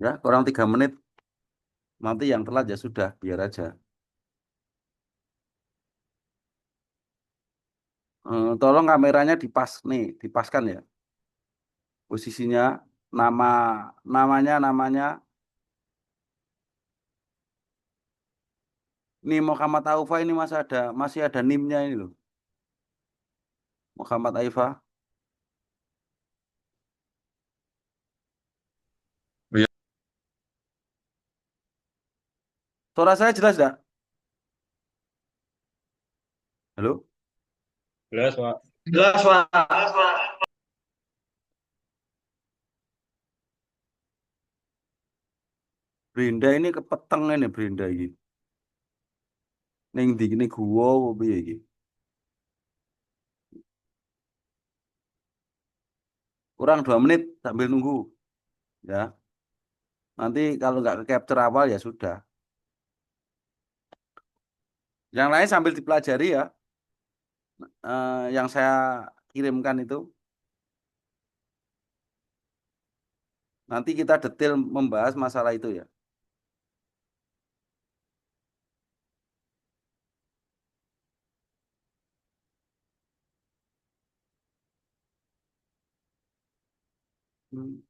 Ya, kurang 3 menit. Nanti yang telat ya sudah, biar aja. Tolong kameranya nih, dipaskan ya. Posisinya, nama, namanya. Ini Muhammad Aufa ini masih ada NIM-nya ini loh. Muhammad Aifa. Iya, Suara saya jelas enggak? Halo? jelas, Pak. Jelas, Pak. Brinda ini kepeteng ini Brinda ini. Ning ndi ini gua apa piye iki? Kurang 2 menit sambil nunggu ya. Nanti kalau nggak ke capture awal ya sudah. Yang lain sambil dipelajari ya. Yang saya kirimkan itu. Nanti kita detail membahas masalah itu ya. Hmm,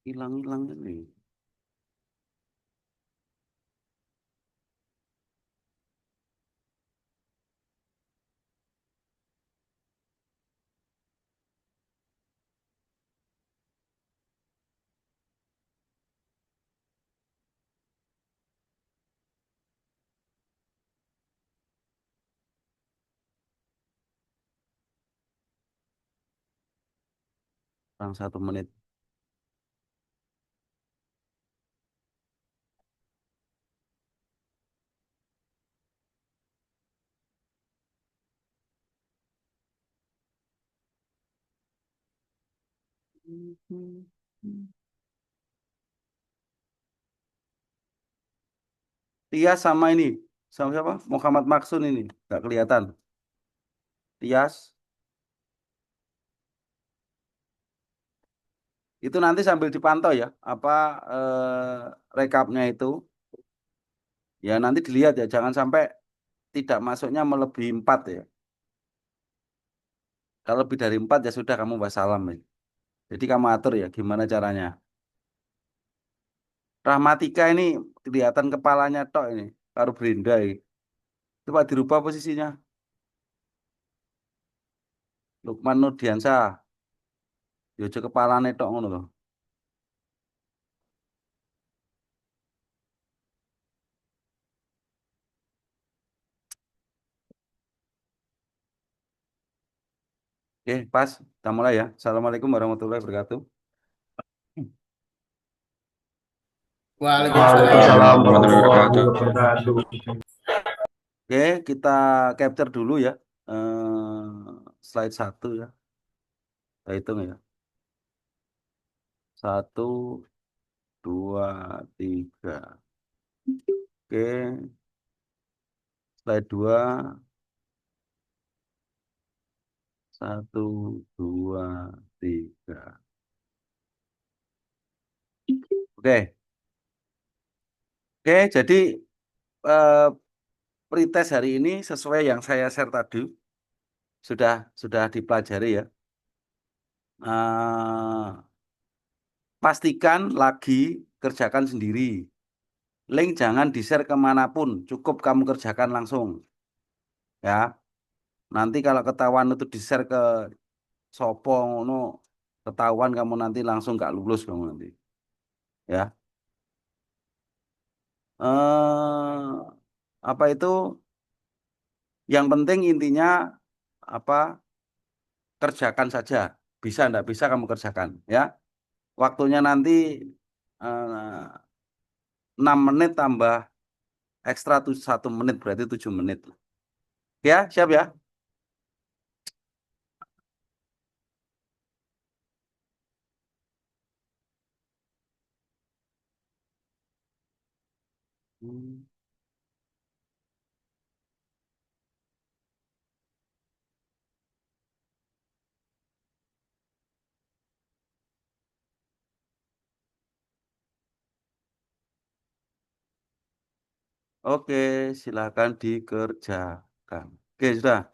Hilang-hilang ini. Kurang 1 menit. Tias sama ini. Sama siapa? Muhammad Maksun ini. Nggak kelihatan. Tias. Itu nanti sambil dipantau ya. Apa rekapnya itu. Ya nanti dilihat ya. Jangan sampai tidak masuknya melebihi 4 ya. Kalau lebih dari 4 ya sudah kamu wassalam ya. Jadi kamu atur ya gimana caranya. Rahmatika ini kelihatan kepalanya tok ini. Karo Brenda ini. Coba dirubah posisinya. Lukman Nurdiansyah. Ya aja kepalane tok ngono loh. Oke, pas. Kita mulai ya. Assalamualaikum warahmatullahi wabarakatuh. Waalaikumsalam Waalaikumsalam warahmatullahi warahmatullahi wabarakatuh. wabarakatuh. Oke, kita capture dulu ya. Slide 1 ya. Kita hitung ya. 1, 2, 3. Oke, slide 2. 1, 2, 3. Oke, oke. Jadi eh, pretest hari ini sesuai yang saya share tadi sudah dipelajari ya. Eh, Pastikan lagi kerjakan sendiri. Link jangan di-share kemanapun, cukup kamu kerjakan langsung ya. Nanti kalau ketahuan itu di-share ke sopo ngono, ketahuan kamu nanti langsung nggak lulus kamu nanti ya. Apa itu? Yang penting intinya apa? Kerjakan saja. Bisa enggak bisa kamu kerjakan ya. Waktunya nanti 6 menit tambah ekstra 1 menit berarti 7 menit. Ya, siap ya? Hmm. Oke, silakan dikerjakan. Oke, sudah.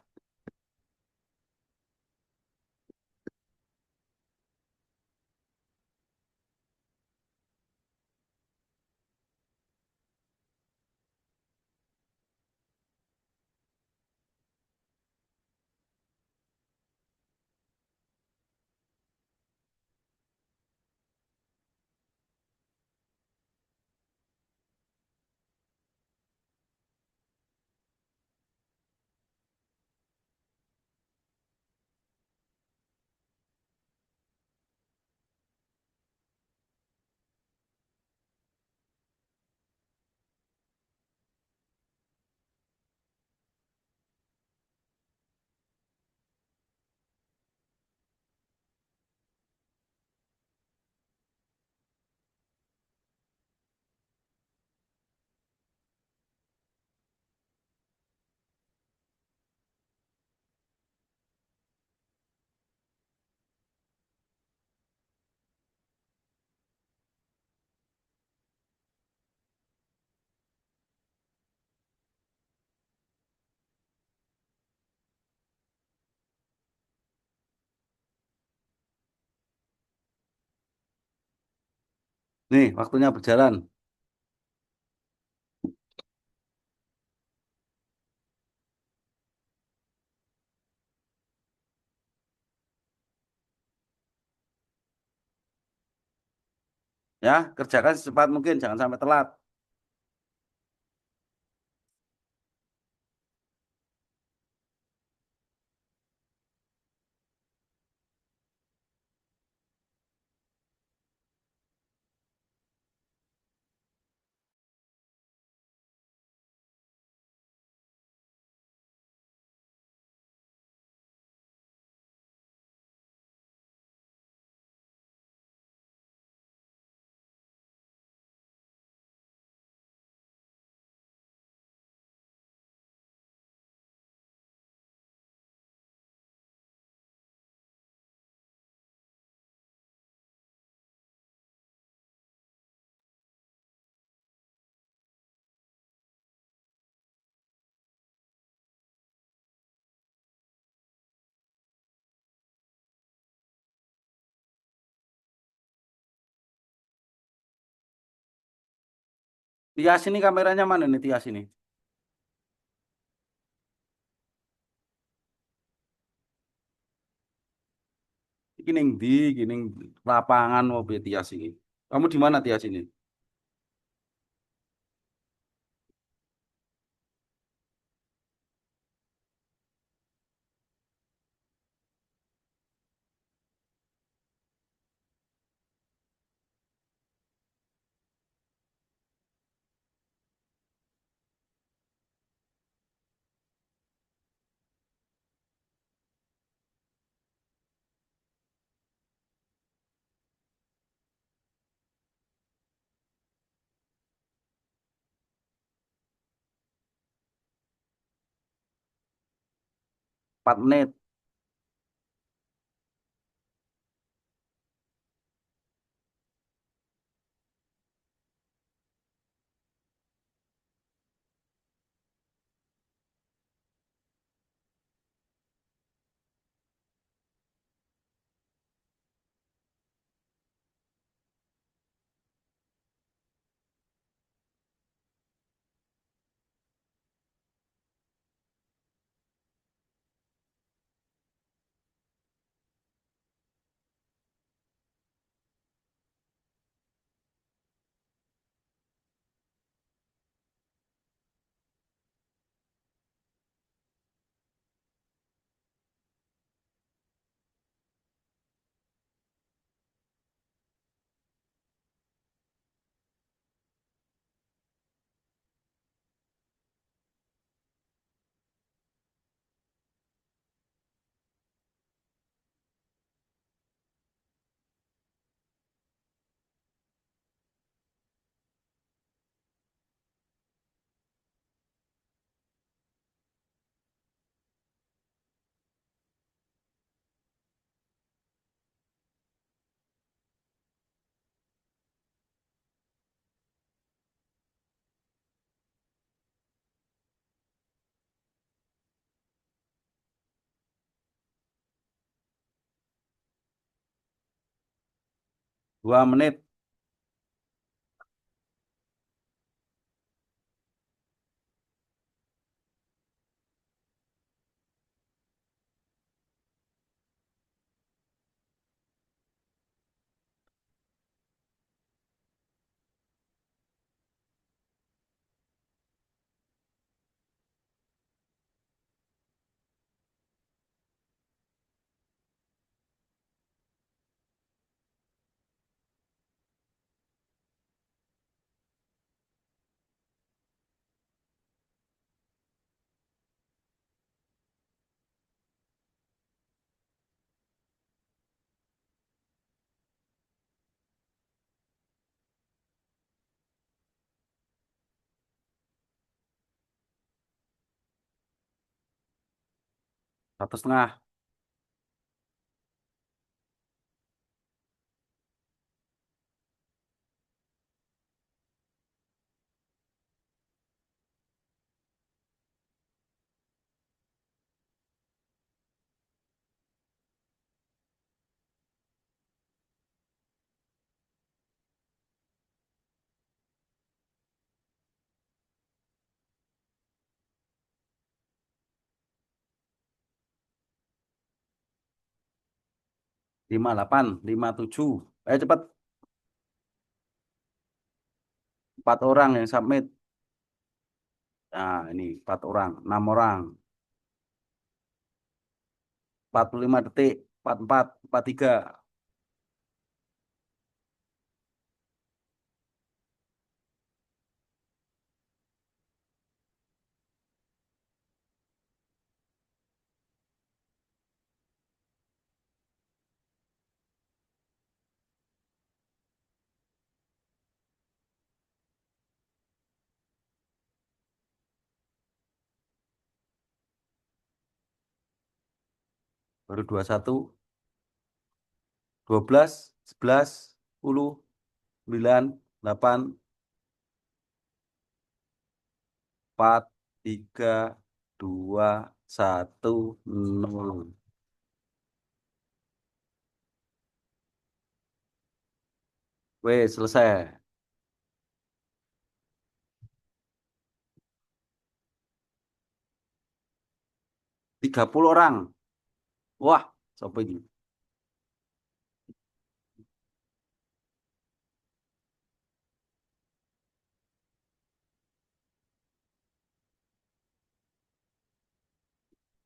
Nih, waktunya berjalan. Ya, kerjakan secepat mungkin, jangan sampai telat. Tias ini kameranya mana nih, Tias ini? Iki ning ndi, iki ning lapangan mau Tias ini. Kamu di mana Tias ini? 4 menit. 2 menit. 1,5. 58, 57. Ayo cepat. 4 orang yang submit. Nah, ini 4 orang, 6 orang. 45 detik. 44, 43. Baru 21, 12, 11, 10, 9, 8, 4, 3, 2, 1, 0. Wes, selesai. 30 orang. Wah, siapa ini?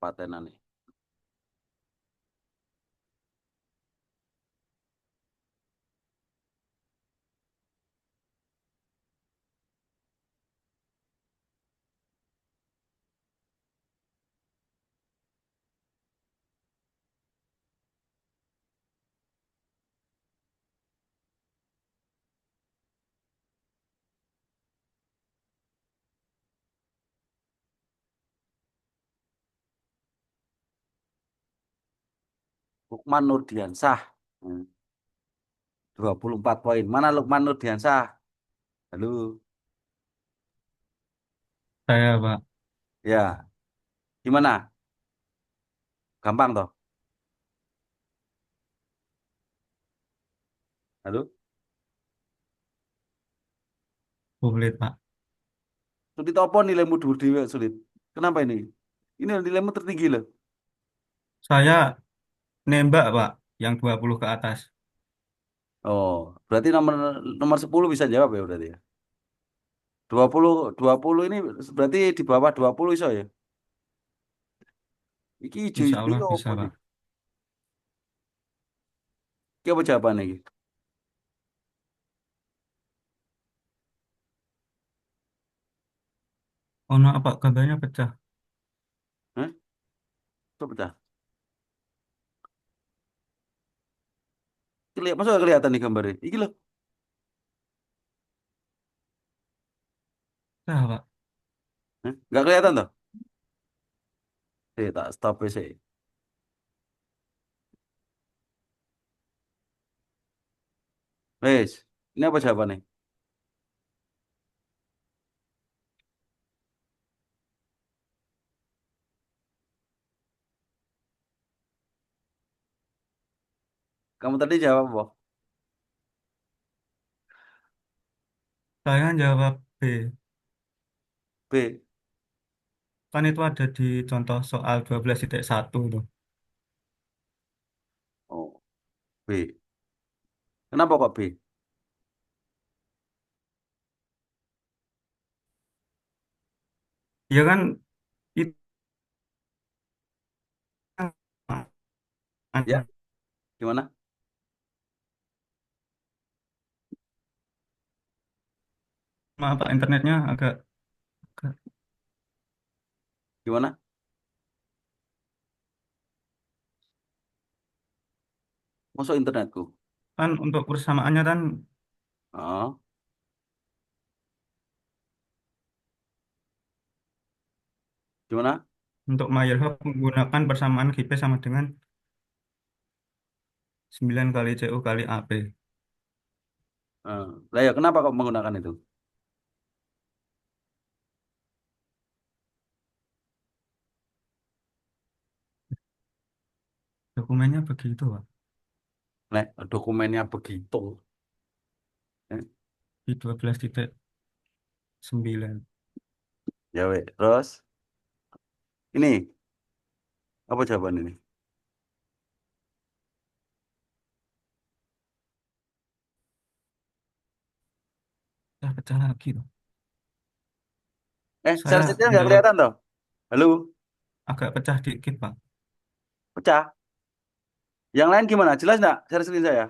Patenan nih. Lukman Nurdiansah. 24 poin. Mana Lukman Nurdiansah? Halo. Saya, Pak. Ya, gimana? Gampang toh? Halo. Sulit, Pak. Sulit apa nilaimu dulu dewe sulit? Kenapa ini? Ini nilaimu tertinggi loh. Saya nembak, Pak, yang 20 ke atas. Oh, berarti nomor nomor 10 bisa jawab ya berarti ya. 20 ini berarti di bawah 20 iso ya. Iki Insya ijo-ijo Allah iki bisa, apa nih? Pak. Iki apa jawabannya iki? Oh, no, Pak, gambarnya pecah. Hah? Coba dah. Masa gak kelihatan nih gambarnya? Iki loh. Pecah, Pak. Hah? Gak kelihatan toh? Tak stop sih. Wes, ini apa jawabannya? Kamu tadi jawab apa? Saya jawab B. B. Kan itu ada di contoh soal 12.1 tuh. Oh, B. Kenapa kok B? Ya kan itu Ya, gimana? apa internetnya agak, agak- Gimana? Masuk internetku. kan untuk persamaannya kan Oh, gimana? untuk Meyerhof menggunakan persamaan GP sama dengan 9 kali CU kali AP. Lah ya, kenapa kok menggunakan itu? Dokumennya begitu, Pak. Nek dokumennya begitu. Eh, Di 12.9. Ya, weh. Terus ini apa jawaban ini? Saya pecah lagi tuh. Share Saya screen nggak jawab kelihatan toh? Halo, agak pecah dikit, Pak. pecah. Yang lain gimana? Jelas nggak share screen saya?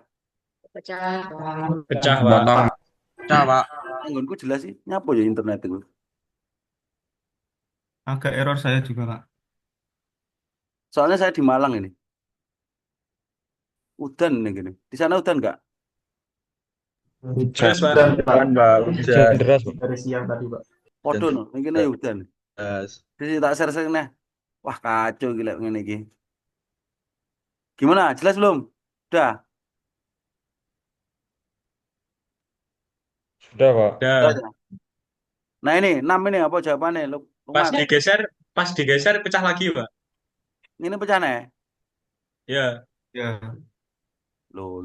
Pecah, Pak. Potong. Pecah, Pak. Anggunku jelas sih. Nyapa ya internet itu? Agak error saya juga, Pak. Soalnya saya di Malang ini. Udan nih gini. Di sana udan nggak? Hujan. Deras, Pak. Hujan, Pak. Hujan Hujan. deras, Pak. Dari siang tadi, Pak. Hujan Podo no. Ini kena ya udan. deras. Jadi tak share screen nih. Wah kacau gila ngene iki. Gimana? Jelas belum? Udah. Sudah, Pak. Jelas Dah. ya? Nah ini 6 ini apa jawabannya? Pas Lukman. digeser, pas digeser pecah lagi, Pak. Ini pecah nih. Ya. Ya, Lo.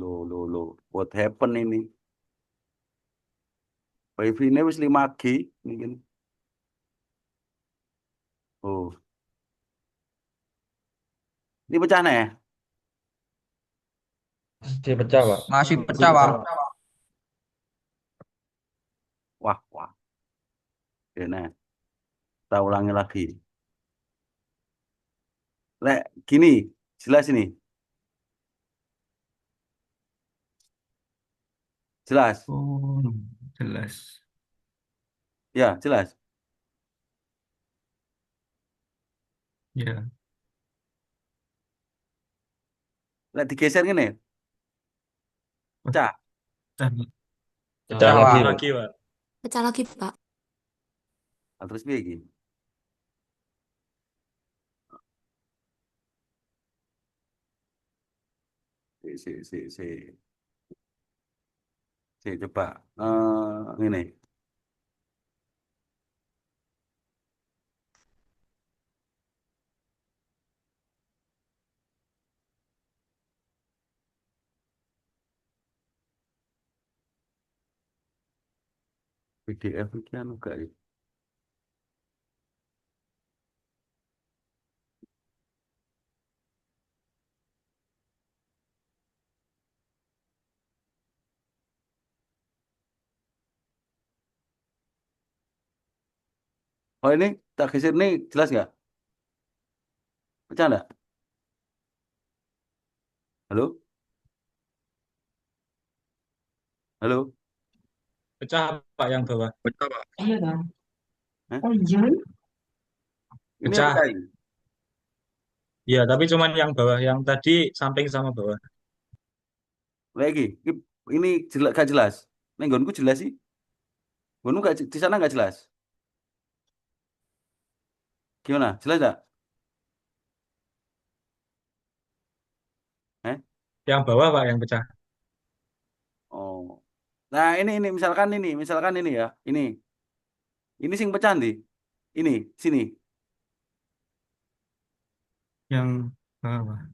What happen ini? Wifi ini wis 5G. Ini gini. Oh, ini pecah nih. Masih pecah, Pak. Masih Masih pecah, pecah, Pak. Pak. Wah. Ini, kita ulangi lagi. Lek, gini, jelas ini. Jelas. oh, jelas. Ya, jelas. Ya, Lek digeser gini, wah, pecah. pecah. Pecah Pecah, lagi, Pak. Pak. Lagi, Pak. Pecah lagi, Pak. Ah, terus piye iki? Si. Coba. Ini. PDF iki anu gak ya? Oh ini, tak geser nih, jelas nggak? Pecah nggak? Halo? Halo? Pecah, Pak, yang bawah. Pecah, Pak. Hah? Oh iya. Ini yang pecah Pecah. ini. Ya, tapi cuman yang bawah. Yang tadi samping sama bawah. Lagi, ini jelas, gak jelas. Nih, nggonku jelas sih. Nggonku gak, di sana nggak jelas. Gimana? Jelas nggak? Eh? Yang bawah, Pak, yang pecah. Oh. Nah, ini misalkan ini ya. Ini sing pecah nih. Ini, sini. Yang bawah.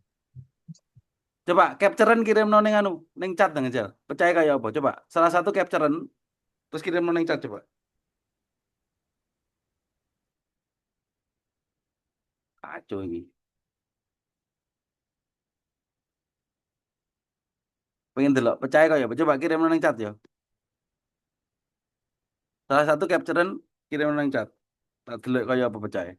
Coba capturean kirim no ning anu, ning chat nang Jel. Percaya kayak apa? Coba. Salah satu capturean Terus kirim nang chat coba. Kacau ini. Pengen delok, percaya kok ya. Coba kirim nang chat ya. Salah satu capturean kirim nang chat. Tak delok kaya apa percaya.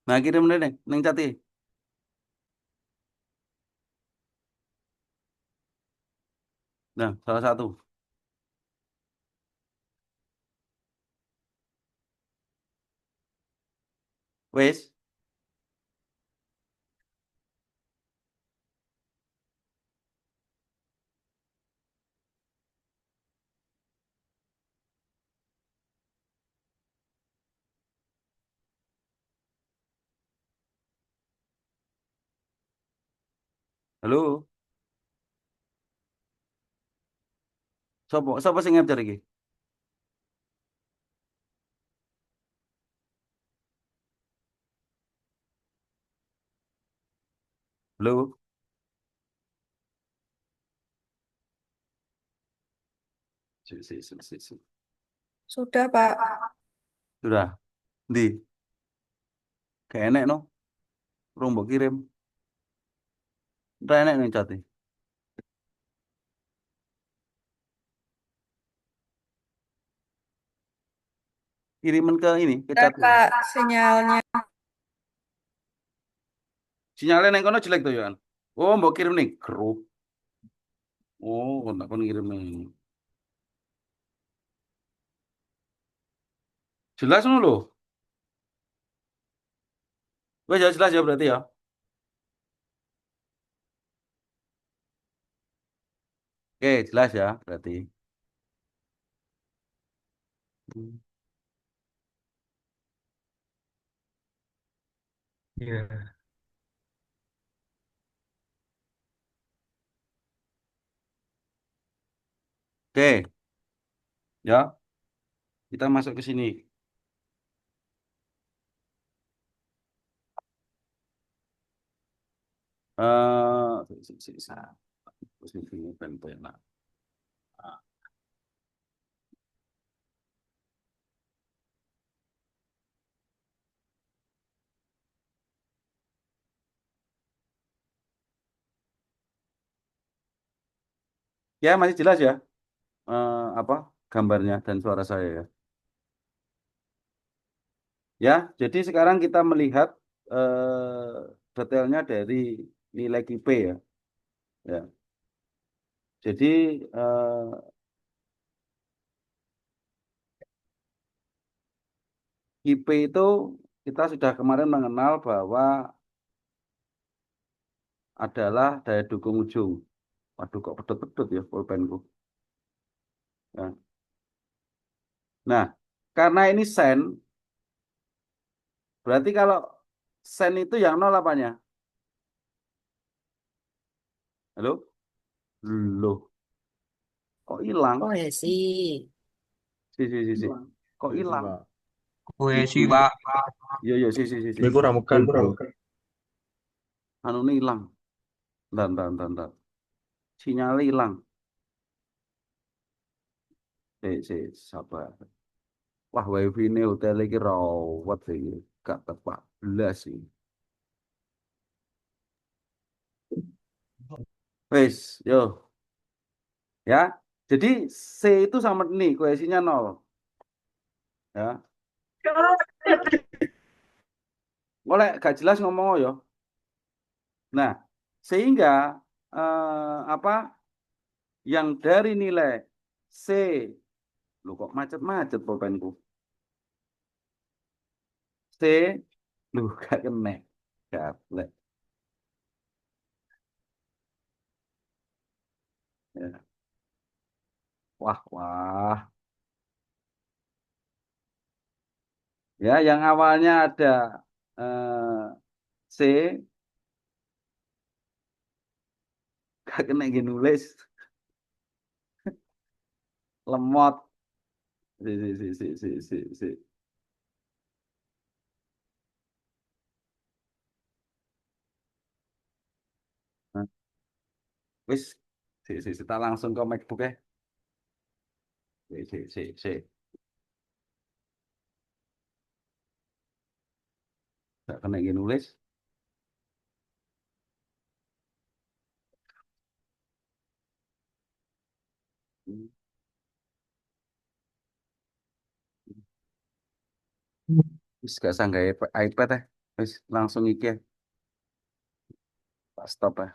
Nah, kirim nang chat iki. Nah, salah satu. Wes, halo. Sopo sing capture iki? Halo. Si. Sudah, Pak. Sudah. Di, kayak enek no. Urung mbok kirim. Ora enek nang chat iki. Kiriman ke ini, ke Sudah, chat. Pak, sinyalnya. Sinyalnya neng kono jelek tuh ya. Oh, mbok kirim nih grup. Oh, tak kon kirim nih. Jelas no lo. Wes ya jelas ya berarti ya. Oke, jelas ya berarti. Hmm. Iya. Oke, ya. Kita masuk ke sini. Terus ini pen-pen. Ya, masih jelas ya. Apa gambarnya dan suara saya ya. Ya, jadi sekarang kita melihat detailnya dari nilai KIP ya. Ya. Jadi KIP itu kita sudah kemarin mengenal bahwa adalah daya dukung ujung. Waduh kok pedot-pedot ya pulpenku. Ya. Nah, karena ini sen, berarti kalau sen itu yang nol apanya? Halo? Loh, kok hilang? Kohesi. Si. Kok Iya sih, hilang? Pak. Kohesi, Pak. Iya, iya, si. Gue kurang mekan, Bro. Anu ini hilang. Bentar. Sinyalnya hilang. Sabar. Wah, wifi ini hotel ini rawat ini. Gak tepat belas sih. Wes, yo. Ya. Jadi C itu sama nih, kohesinya nol. Ya. Oleh gak jelas ngomong ya. Nah, sehingga apa yang dari nilai C, lu kok macet-macet pulpenku. C, lu gak kena. Gaplek. Ya. Wah. Ya, yang awalnya ada C, gak kena gini nulis. Lemot. Si. Nah, wis Kita langsung ke MacBook ya. Si. Nggak kena ingin nulis. Wis gak sangga iPad ya. Wis langsung iki ya. Tak stop ya.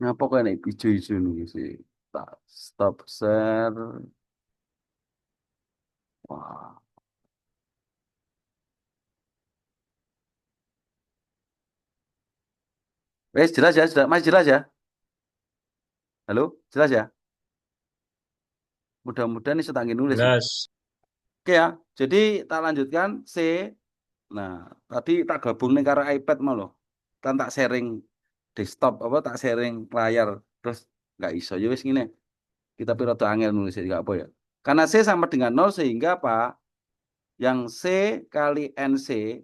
Ngapa kok nek ijo-ijo nih sih? Tak stop share. Wah. Wes jelas ya, sudah Mas jelas ya? Halo, jelas ya? Mudah-mudahan ini sedang nulis nih. Jelas. Oke ya. Jadi tak lanjutkan C. Nah, tadi tak gabung nih karena iPad mau loh. Kan tak sharing desktop apa tak sharing layar terus nggak iso ya wis ngene. Kita piro angel nulis nggak apa ya. Karena C sama dengan 0 sehingga apa? Yang C kali NC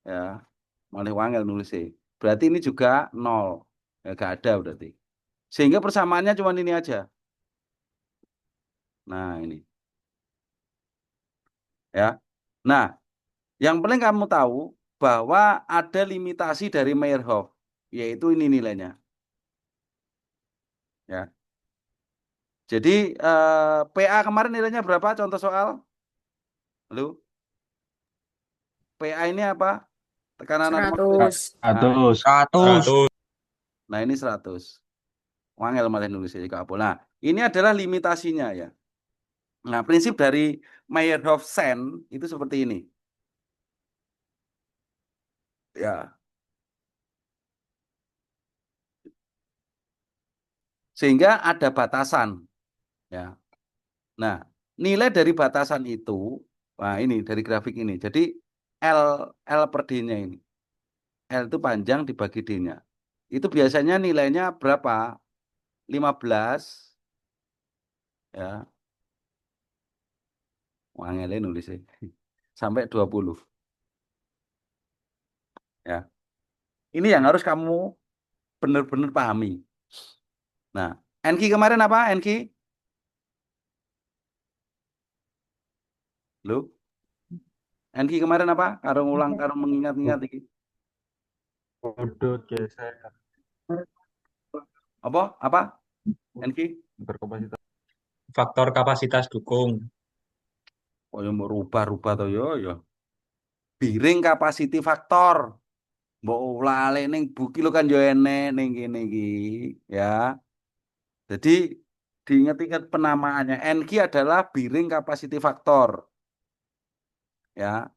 ya malah wangel nulis C. Berarti ini juga 0. Ya nggak ada berarti. Sehingga persamaannya cuma ini aja. Nah, ini. Ya. Nah, yang paling kamu tahu bahwa ada limitasi dari Meyerhof, yaitu ini nilainya. Ya. Jadi PA kemarin nilainya berapa? Contoh soal. Halo? PA ini apa? Tekanan atmosfer. 100. Nah, 100. 100. nah ini 100. Wangel malah nulis juga apa. Nah, ini adalah limitasinya ya. Nah, prinsip dari Meyerhof-Sen itu seperti ini. Ya. Sehingga ada batasan ya. Nah, nilai dari batasan itu, nah ini dari grafik ini. Jadi L L per D-nya ini. L itu panjang dibagi D-nya. Itu biasanya nilainya berapa? 15 ya. Wangele nulis sampai 20 ya. Ini yang harus kamu benar-benar pahami. Nah, NQ kemarin apa? NQ? Loh, NQ kemarin apa? Karo ngulang, karo mengingat-ingat iki. Udut geser. Apa? Apa? NQ? Berkapasitas. Faktor kapasitas dukung. Oh, yang mau rubah-rubah toh yo. Biring capacity factor. Mbok lale ning buki lo kan yo enek ning kene iki, ya. Jadi diingat-ingat penamaannya. NQ adalah biring capacity factor. Ya.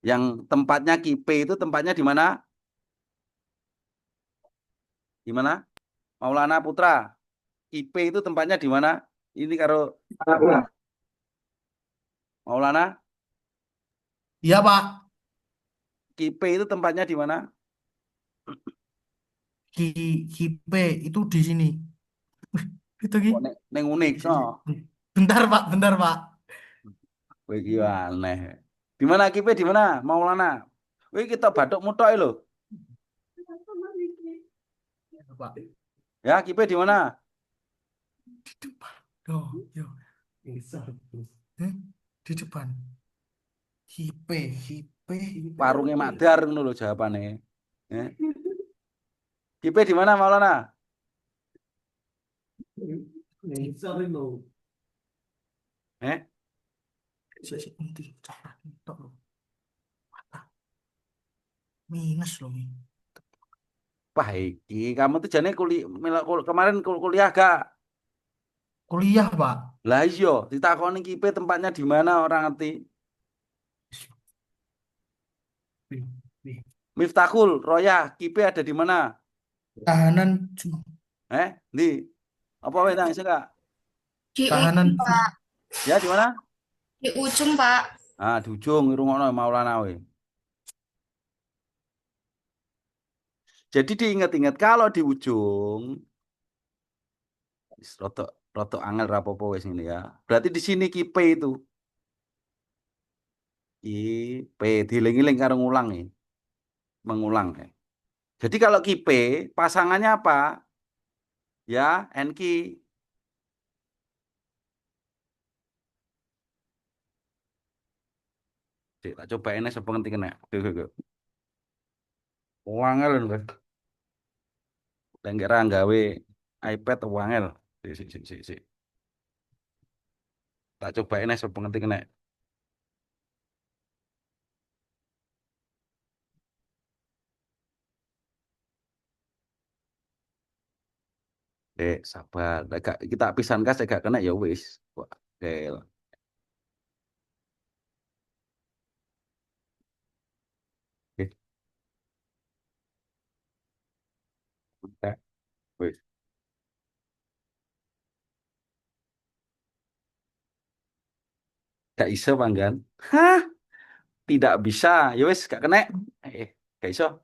Yang tempatnya KIP itu tempatnya di mana? Di mana? Maulana Putra. KIP itu tempatnya di mana? Ini karo Maulana. Iya, Pak. KIP itu tempatnya di mana? Ki Kipe itu di sini. Itu Ki. Oh, neng unik. No. Bentar, Pak. Bentar, Pak. Kowe iki aneh. Di mana KIP di mana? Maulana. Kowe kita batuk mutok lho. Pak. Ya, KIP di mana? Di depan. Oh, yo. Eh, di depan. Kipe. Parungnya Makdar ngono lho jawabane. Eh. KIP di mana Maulana? Eh? Minus loh, Mi. Wah, iki kamu tuh jane kemarin kuliah gak? Kuliah, Pak. Lah iya, ditakoni KIP tempatnya di mana orang ngerti. Miftahul, Royah, KIP ada di mana? Tahanan Di apa wes nang enggak? Di tahanan ujung, Pak. Ya di mana? Di ujung, Pak. Ah, di ujung ngrungokno Maulana we. Jadi diingat-ingat kalau di ujung wis rotok angel rapopo wis ini ya. Berarti di sini KIP itu. KIP diling-iling karo ngulang nih. mengulang ya. Jadi kalau KIP pasangannya apa? Ya, NQ. Cek, tak coba ini sepengerti kena. Oke. Wangel lho. Dan kira nggawe iPad wangel. Si. Tak coba ini sepengerti kena. Sabar. Kita pisan kas gak kena ya wis. Wah, oke. Oke. Oke. Wis. Gak iso panggan. Hah? Tidak bisa. Ya wis gak kena. Gak iso.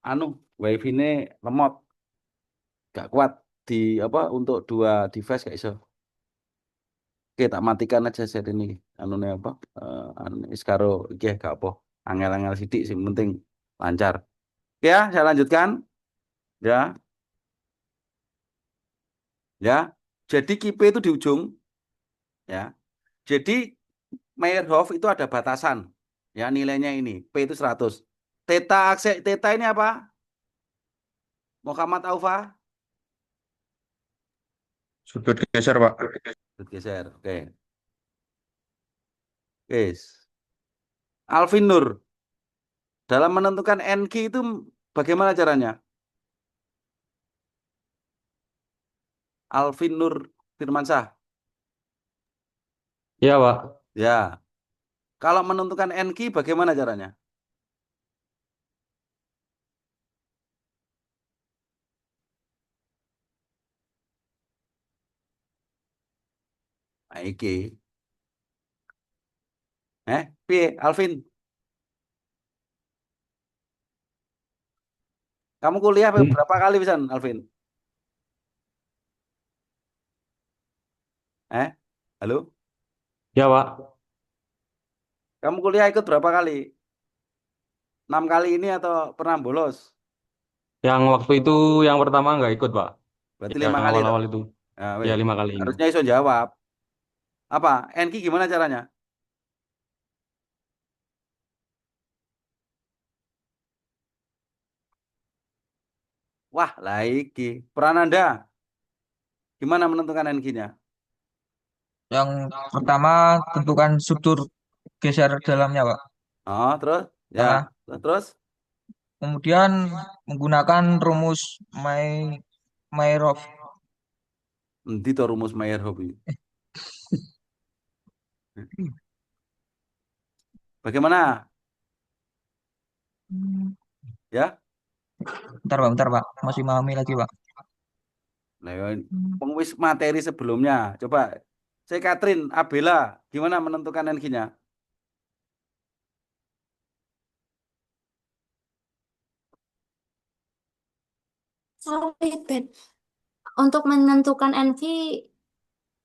Anu, wifi-ne lemot. Gak kuat di apa untuk dua device gak iso. Oke, tak matikan aja set ini. Anu ne apa? Anu karo iki gak apa. Angel-angel sidik sih penting lancar. Oke ya, saya lanjutkan. Ya, ya. Jadi KIP itu di ujung, ya. Jadi Meyerhof itu ada batasan. Ya, nilainya ini. P itu 100. Theta ini apa? Muhammad Aufa? Sudut geser, Pak. Geser. Oke. Guys. Alvin Nur. Dalam menentukan NQ itu bagaimana caranya? Alvin Nur Firmansyah. Iya, Pak. Ya. Kalau menentukan NQ bagaimana caranya? Nah, iki. Piye, Alvin? Kamu kuliah berapa kali pisan, Alvin? Halo? Ya, Pak. Kamu kuliah ikut berapa kali? 6 kali ini atau pernah bolos? Yang waktu itu yang pertama nggak ikut, Pak. Berarti Yang 5 kali toh? awal-awal itu. Nah, Ya, weh. 5 kali ini. Harusnya iso jawab. Apa? NQ gimana caranya? Wah, lah iki. Prananda, gimana menentukan NQ-nya? Yang pertama tentukan struktur geser dalamnya, Pak. Oh, terus? Ya, Nah, terus? kemudian menggunakan rumus Meyerhof. Endi to rumus Meyerhof iki? Bagaimana? Ya? Bentar, Pak. Masih memahami lagi, Pak. Nah, pengwis materi sebelumnya. Coba, saya Catherine, Abela, gimana menentukan NQ-nya? Sorry, Ben. Untuk menentukan NV,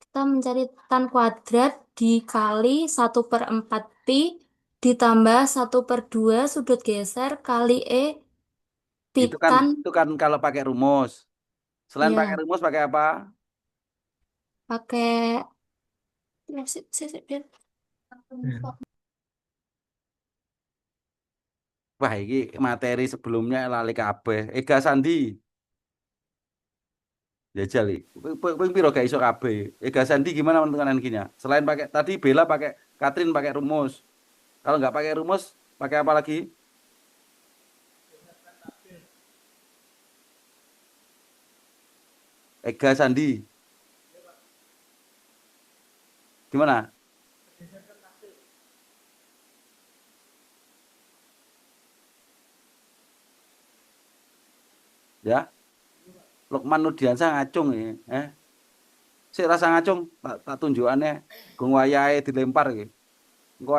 kita mencari tan kuadrat dikali 1/4 pi ditambah 1/2 sudut geser kali pi Itu kan tan. kalau pakai rumus. Selain pakai Ya, rumus pakai apa? pakai Wah, ini materi sebelumnya lali kabeh. Ega Sandi, jajal iki. Ping piro gak iso kabeh. Ega Sandi gimana menentukan NQ-nya? Selain pakai tadi Bella pakai Catherine pakai rumus. Kalau nggak pakai rumus, pakai apa lagi? Ega Sandi. Gimana? Ya, Lukman Nudiansa ngacung ya. Si rasa ngacung, tak tunjukannya. Gung wayahe dilempar gitu. Engko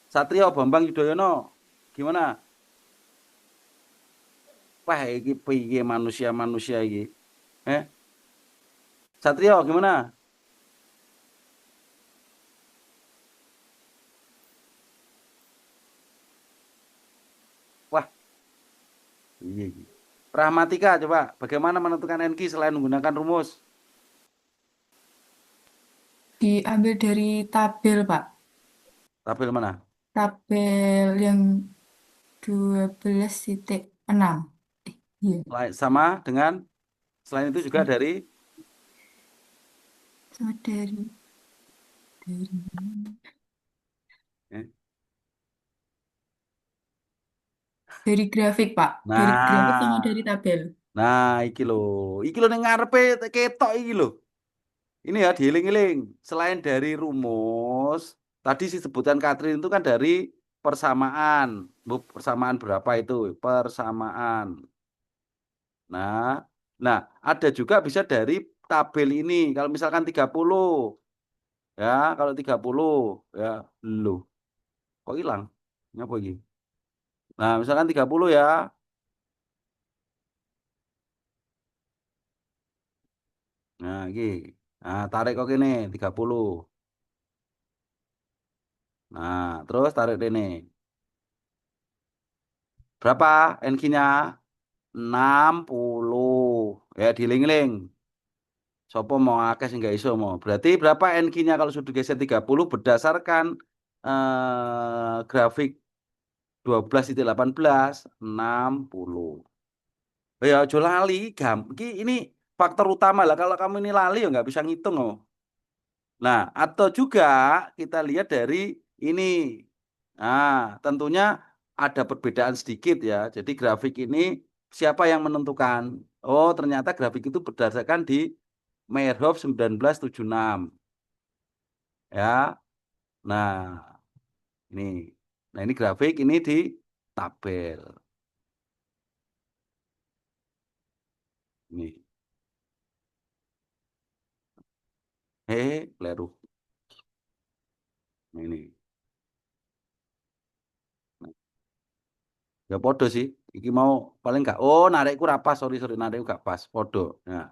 Satrio Bambang Yudhoyono. Gimana? Wah, iki piye manusia-manusia iki. Eh? Satrio gimana? Iya. Pragmatika coba bagaimana menentukan NQ selain menggunakan rumus? Diambil dari tabel, Pak. Tabel mana? Tabel yang 12,6. Iya, Sama dengan selain itu juga dari sama dari eh, dari grafik, Pak. Dari grafik sama Nah, dari tabel. iki lho ning ngarepe ketok iki lho. Ini ya dieling-eling. Selain dari rumus, tadi disebutkan Katrin itu kan dari persamaan. Bu, persamaan berapa itu? Persamaan. Nah, nah ada juga bisa dari tabel ini. Kalau misalkan 30, ya, kalau 30, ya, loh, kok hilang? Ngapa iki? Nah, misalkan 30 ya. Nah, iki. Nah, tarik kok ini 30. Nah, terus tarik ini. Berapa NQ-nya? 60. Ya, diling-ling. Sopo mau akeh sing gak iso mau. Berarti berapa NQ-nya kalau sudah geser 30 berdasarkan grafik 12,18 60. Oh ya, aja lali, ini faktor utama lah. Kalau kamu ini lali ya nggak bisa ngitung loh. Nah, atau juga kita lihat dari ini. Nah, tentunya ada perbedaan sedikit ya. Jadi grafik ini siapa yang menentukan? Oh, ternyata grafik itu berdasarkan di Meyerhof 1976. Ya. Nah, ini. Nah, ini grafik ini di tabel. Ini. Keliru. Nah, ini. Nah, ya podo sih. Iki mau paling enggak. Oh, narikku rapas. Sorry, narikku gak pas. Podo. Nah,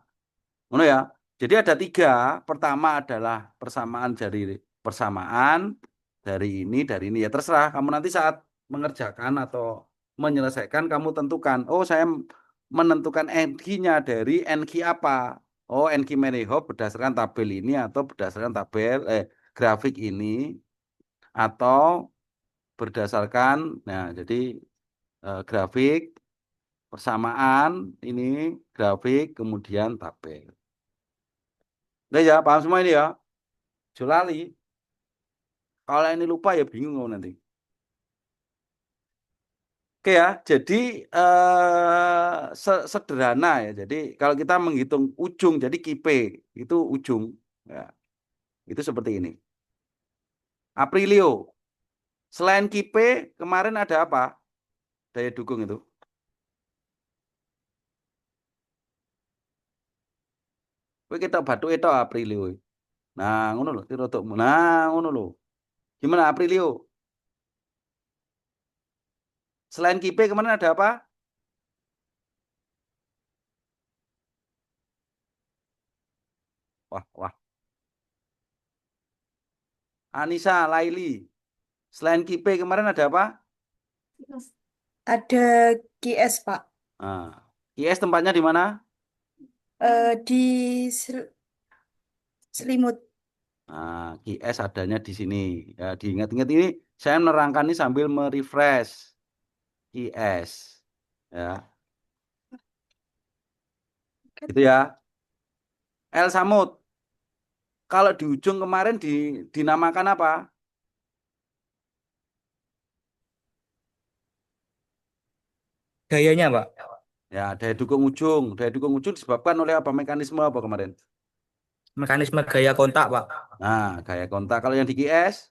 ngono ya. Jadi ada tiga. Pertama adalah persamaan dari ini. Ya terserah. Kamu nanti saat mengerjakan atau menyelesaikan kamu tentukan. Oh, saya menentukan NQ-nya dari NQ apa? Oh, NQ Merehov berdasarkan tabel ini atau berdasarkan grafik ini atau berdasarkan jadi grafik persamaan ini grafik kemudian tabel. Udah ya, paham semua ini ya? Jolali. Kalau ini lupa ya bingung kamu nanti. Oke ya, jadi sederhana ya. Jadi kalau kita menghitung ujung, jadi KIP itu ujung. Ya, itu seperti ini. Aprilio. Selain KIP, kemarin ada apa? Daya dukung itu. Kowe kita batu itu Aprilio. Nah, ngono lho, tirotukmu. Nah, ngono lho. Gimana Aprilio? Selain KIP kemarin ada apa? Wah, wah. Anissa, Laili. Selain KIP kemarin ada apa? Ada GS, Pak. Nah, IS tempatnya di mana? Di selimut. Nah, GS adanya di sini. Ya, diingat-ingat ini saya menerangkan ini sambil merefresh GS. Ya, itu ya. El Samud. Kalau di ujung kemarin dinamakan apa? Gayanya, Pak. Ya, daya dukung ujung. Daya dukung ujung disebabkan oleh apa? Mekanisme apa kemarin? Mekanisme gaya kontak, Pak. Nah, gaya kontak. Kalau yang di GS,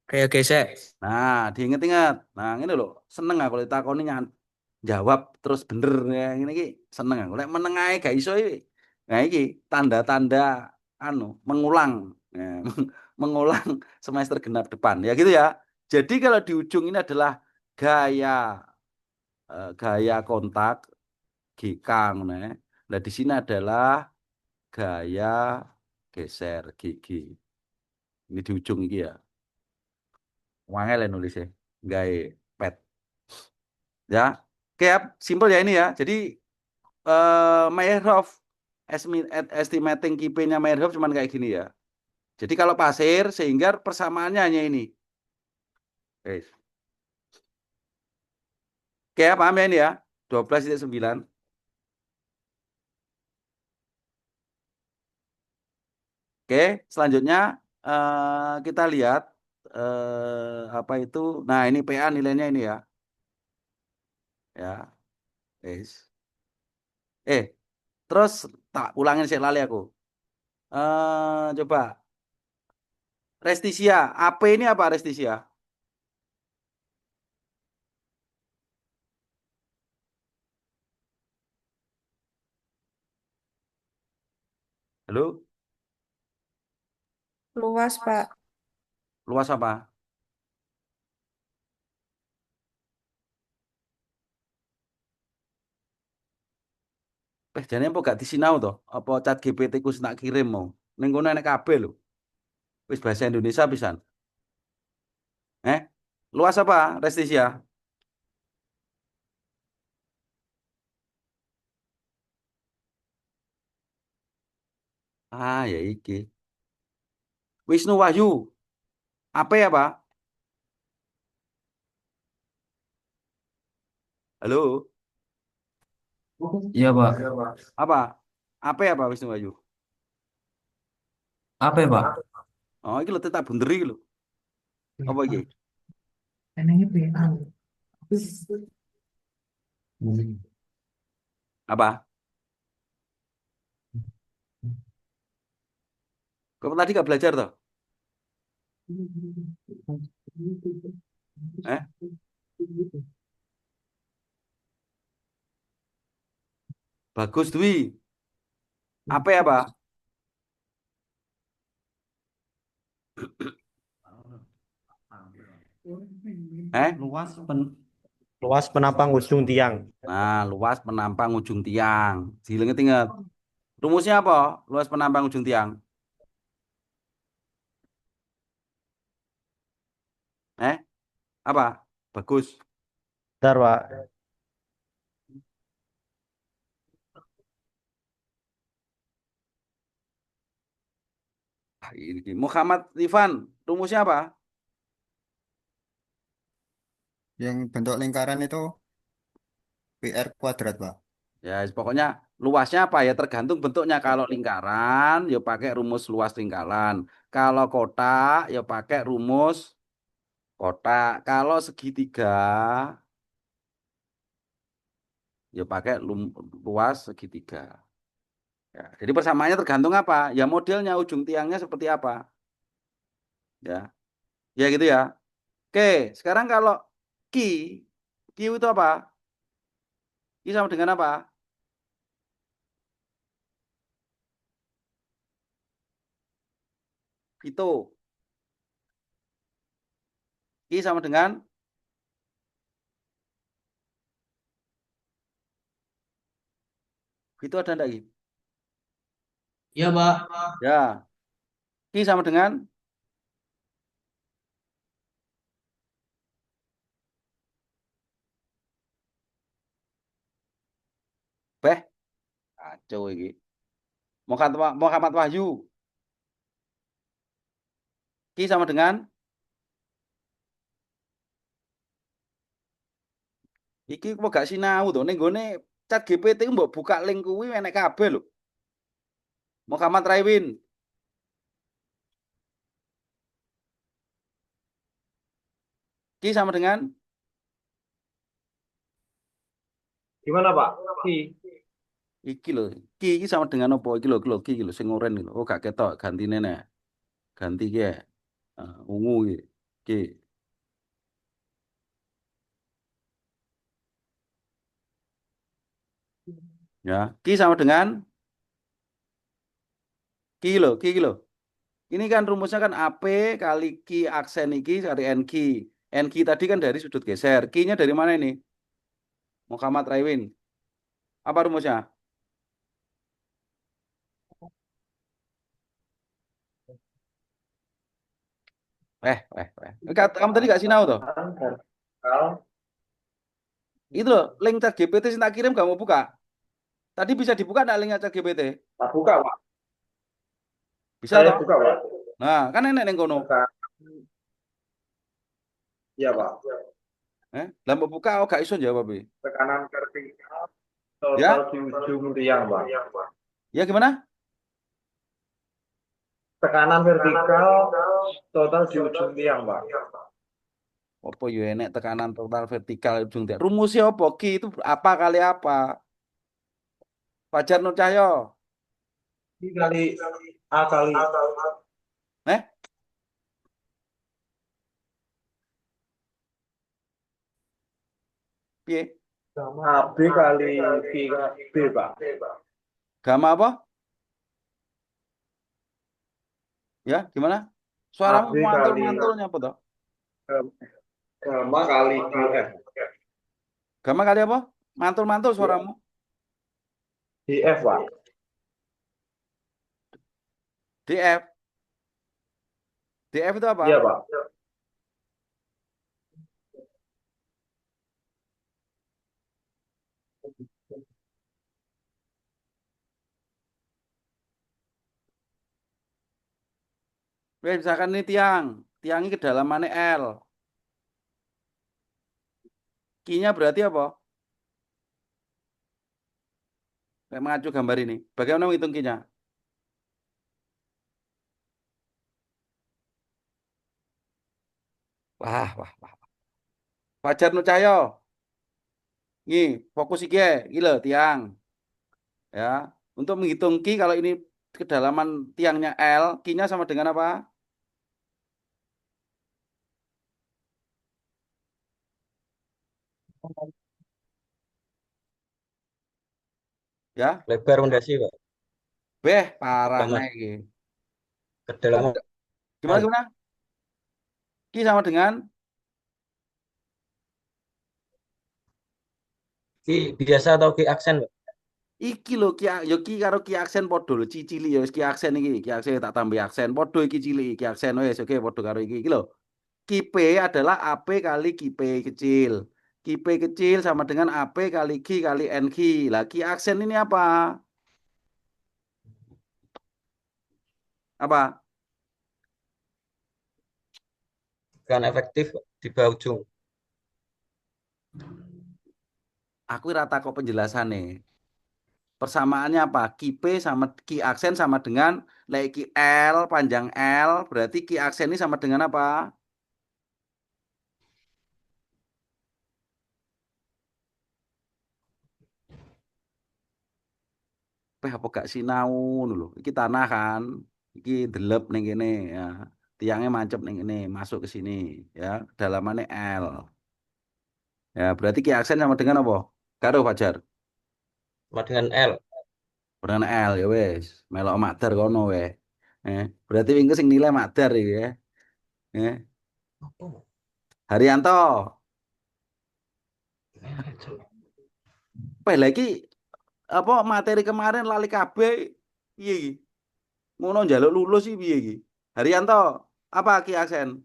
Gaya gesek. nah, diingat-ingat. Nah, ini loh, seneng aku ditakoni jawab terus bener ya ini iki seneng aku. Lek menengae gak iso iki. Nah, iki tanda-tanda mengulang. Ya, mengulang semester genap depan. Ya gitu ya. Jadi kalau di ujung ini adalah gaya gaya kontak GK ngono ya. Nah, di sini adalah gaya geser GG. Ini di ujung iki ya. Wangel ya nulisnya. Gawe pet. Ya. Kayak simple ya ini ya. Jadi Meyerhof estimating KP-nya Meyerhof cuman kayak gini ya. Jadi kalau pasir sehingga persamaannya hanya ini. Guys. Kayak paham ya ini ya? 12,9. Oke, selanjutnya kita lihat apa itu. Nah, ini PA nilainya ini ya. Ya, guys. Terus tak ulangin saya lali aku. Coba Restisia. AP ini apa Restisia? Halo? Luas, Pak. Luas apa? Jane apa gak disinau toh? Apa chat GPT ku nak kirim mau? Ning kono enek kabeh lho. Wis bahasa Indonesia pisan. Eh? Luas apa Restisia? Ah, ya iki. Wisnu Wahyu. Apa ya, Pak? Halo? Iya, Pak. Apa? Apa ya, Pak Wisnu Wahyu? Apa ya, Pak? Oh, iki lho tetap bener iki lho. Apa iki? Enaknya PA. Apa? Kau tadi gak belajar toh? Eh? Bagus Dwi. Apa ya, Pak? Luas penampang ujung tiang. Nah, luas penampang ujung tiang. Diinget-inget. Rumusnya apa? Luas penampang ujung tiang. Eh? Apa? Bagus. Bentar, Pak. Ini Muhammad Rifan, rumusnya apa? Yang bentuk lingkaran itu PR kuadrat, Pak. Ya, pokoknya luasnya apa ya tergantung bentuknya. Kalau lingkaran, ya pakai rumus luas lingkaran. Kalau kotak, ya pakai rumus kotak. Kalau segitiga, ya pakai luas segitiga. Ya, jadi persamaannya tergantung apa? Ya modelnya ujung tiangnya seperti apa? Ya, ya gitu ya. Oke, sekarang kalau Q, Q itu apa? Q sama dengan apa? Itu. Q sama dengan itu ada enggak Q? Iya, Pak. Ya, Q sama dengan Beh, kacau ini. Muhammad Wahyu. Q sama dengan iki kok gak sinau to ning gone chat GPT ku mbok buka link kuwi enek kabeh lho. Muhammad Raiwin. Q sama dengan Gimana, Pak? iki lho. Q iki sama dengan apa? Iki lho, Q iki lho sing oren iki lho. Oh, gak ketok gantine nek. Ganti ki. Ungu iki. Q. Ya, Q sama dengan Q iki lho. Ini kan rumusnya kan AP kali Q aksen iki kali NQ. NQ tadi kan dari sudut geser. Q-nya dari mana ini? Muhammad Raiwin. Apa rumusnya? Kamu tadi gak sinau toh? Itu loh, link chat GPT yang tak kirim gak mau buka. Tadi bisa dibuka enggak linknya chat GPT? Tak buka, Pak. Bisa Saya toh? buka, Pak. Nah, kan enak ning kono. Tekan. Iya, Pak. Lah mau buka oh gak iso jawab. Tekanan vertikal Ya? total di ujung tiang, Pak. Ya gimana? Tekanan vertikal total di ujung tiang, Pak. Apa yo enek tekanan total vertikal ujung tiang. Rumusnya apa ki itu apa kali apa? Fajar Nur Cahyo. Ini kali A kali Eh? Piye? AB kali B, Pak. Gamma apa? Ya, gimana? Suaramu AB kali mantul-mantulnya apa toh? gamma kali DF. Gamma kali apa? Mantul-mantul suaramu. DF, Pak. DF. DF itu apa? Iya, Pak. Misalkan ini tiang. Tiang ini kedalamannya L. Q-nya berarti apa? Kayak mengacu gambar ini. Bagaimana menghitung Q-nya? Wah, wah, wah. Fajar Nur Cahyo. Ini fokus iki ya. Iki lho, tiang. Ya. Untuk menghitung Q kalau ini kedalaman tiangnya L, Q-nya sama dengan apa? Ya. Lebar fondasi, Pak. Beh, parah Sama naik iki. kedalaman Gimana gimana? Q sama dengan ki biasa atau ki aksen, Pak? iki lho yo ki karo ki aksen padha lho cicili ya wis ki aksen iki. Ki aksen tak tambah aksen padha iki cilik ki aksen wis oke padha karo iki lho. Ki P adalah AP kali Ki P kecil. Ki P kecil sama dengan AP kali Q kali NQ. Lah ki aksen ini apa? Apa? Kan efektif Pak, di bawah ujung. Aku rata kok penjelasannya. Persamaannya apa? Ki P sama Ki aksen sama dengan Ki L panjang L berarti Ki aksen ini sama dengan apa? Apa gak sinau lho. Iki tanah kan. Iki delep ning kene ya. Tiangnya mancep ning kene, masuk ke sini ya. Kedalamannya L. Ya, berarti Ki aksen sama dengan apa? Karo Fajar. Sama dengan L. Dengan L ya wes. Melok makdar kono we. Berarti wingi sing nilai makdar iki ya. Eh, Haryanto. Lagi apa materi kemarin lali kabeh piye iki? Ngono njaluk lulus iki piye iki? Haryanto, apa Ki aksen?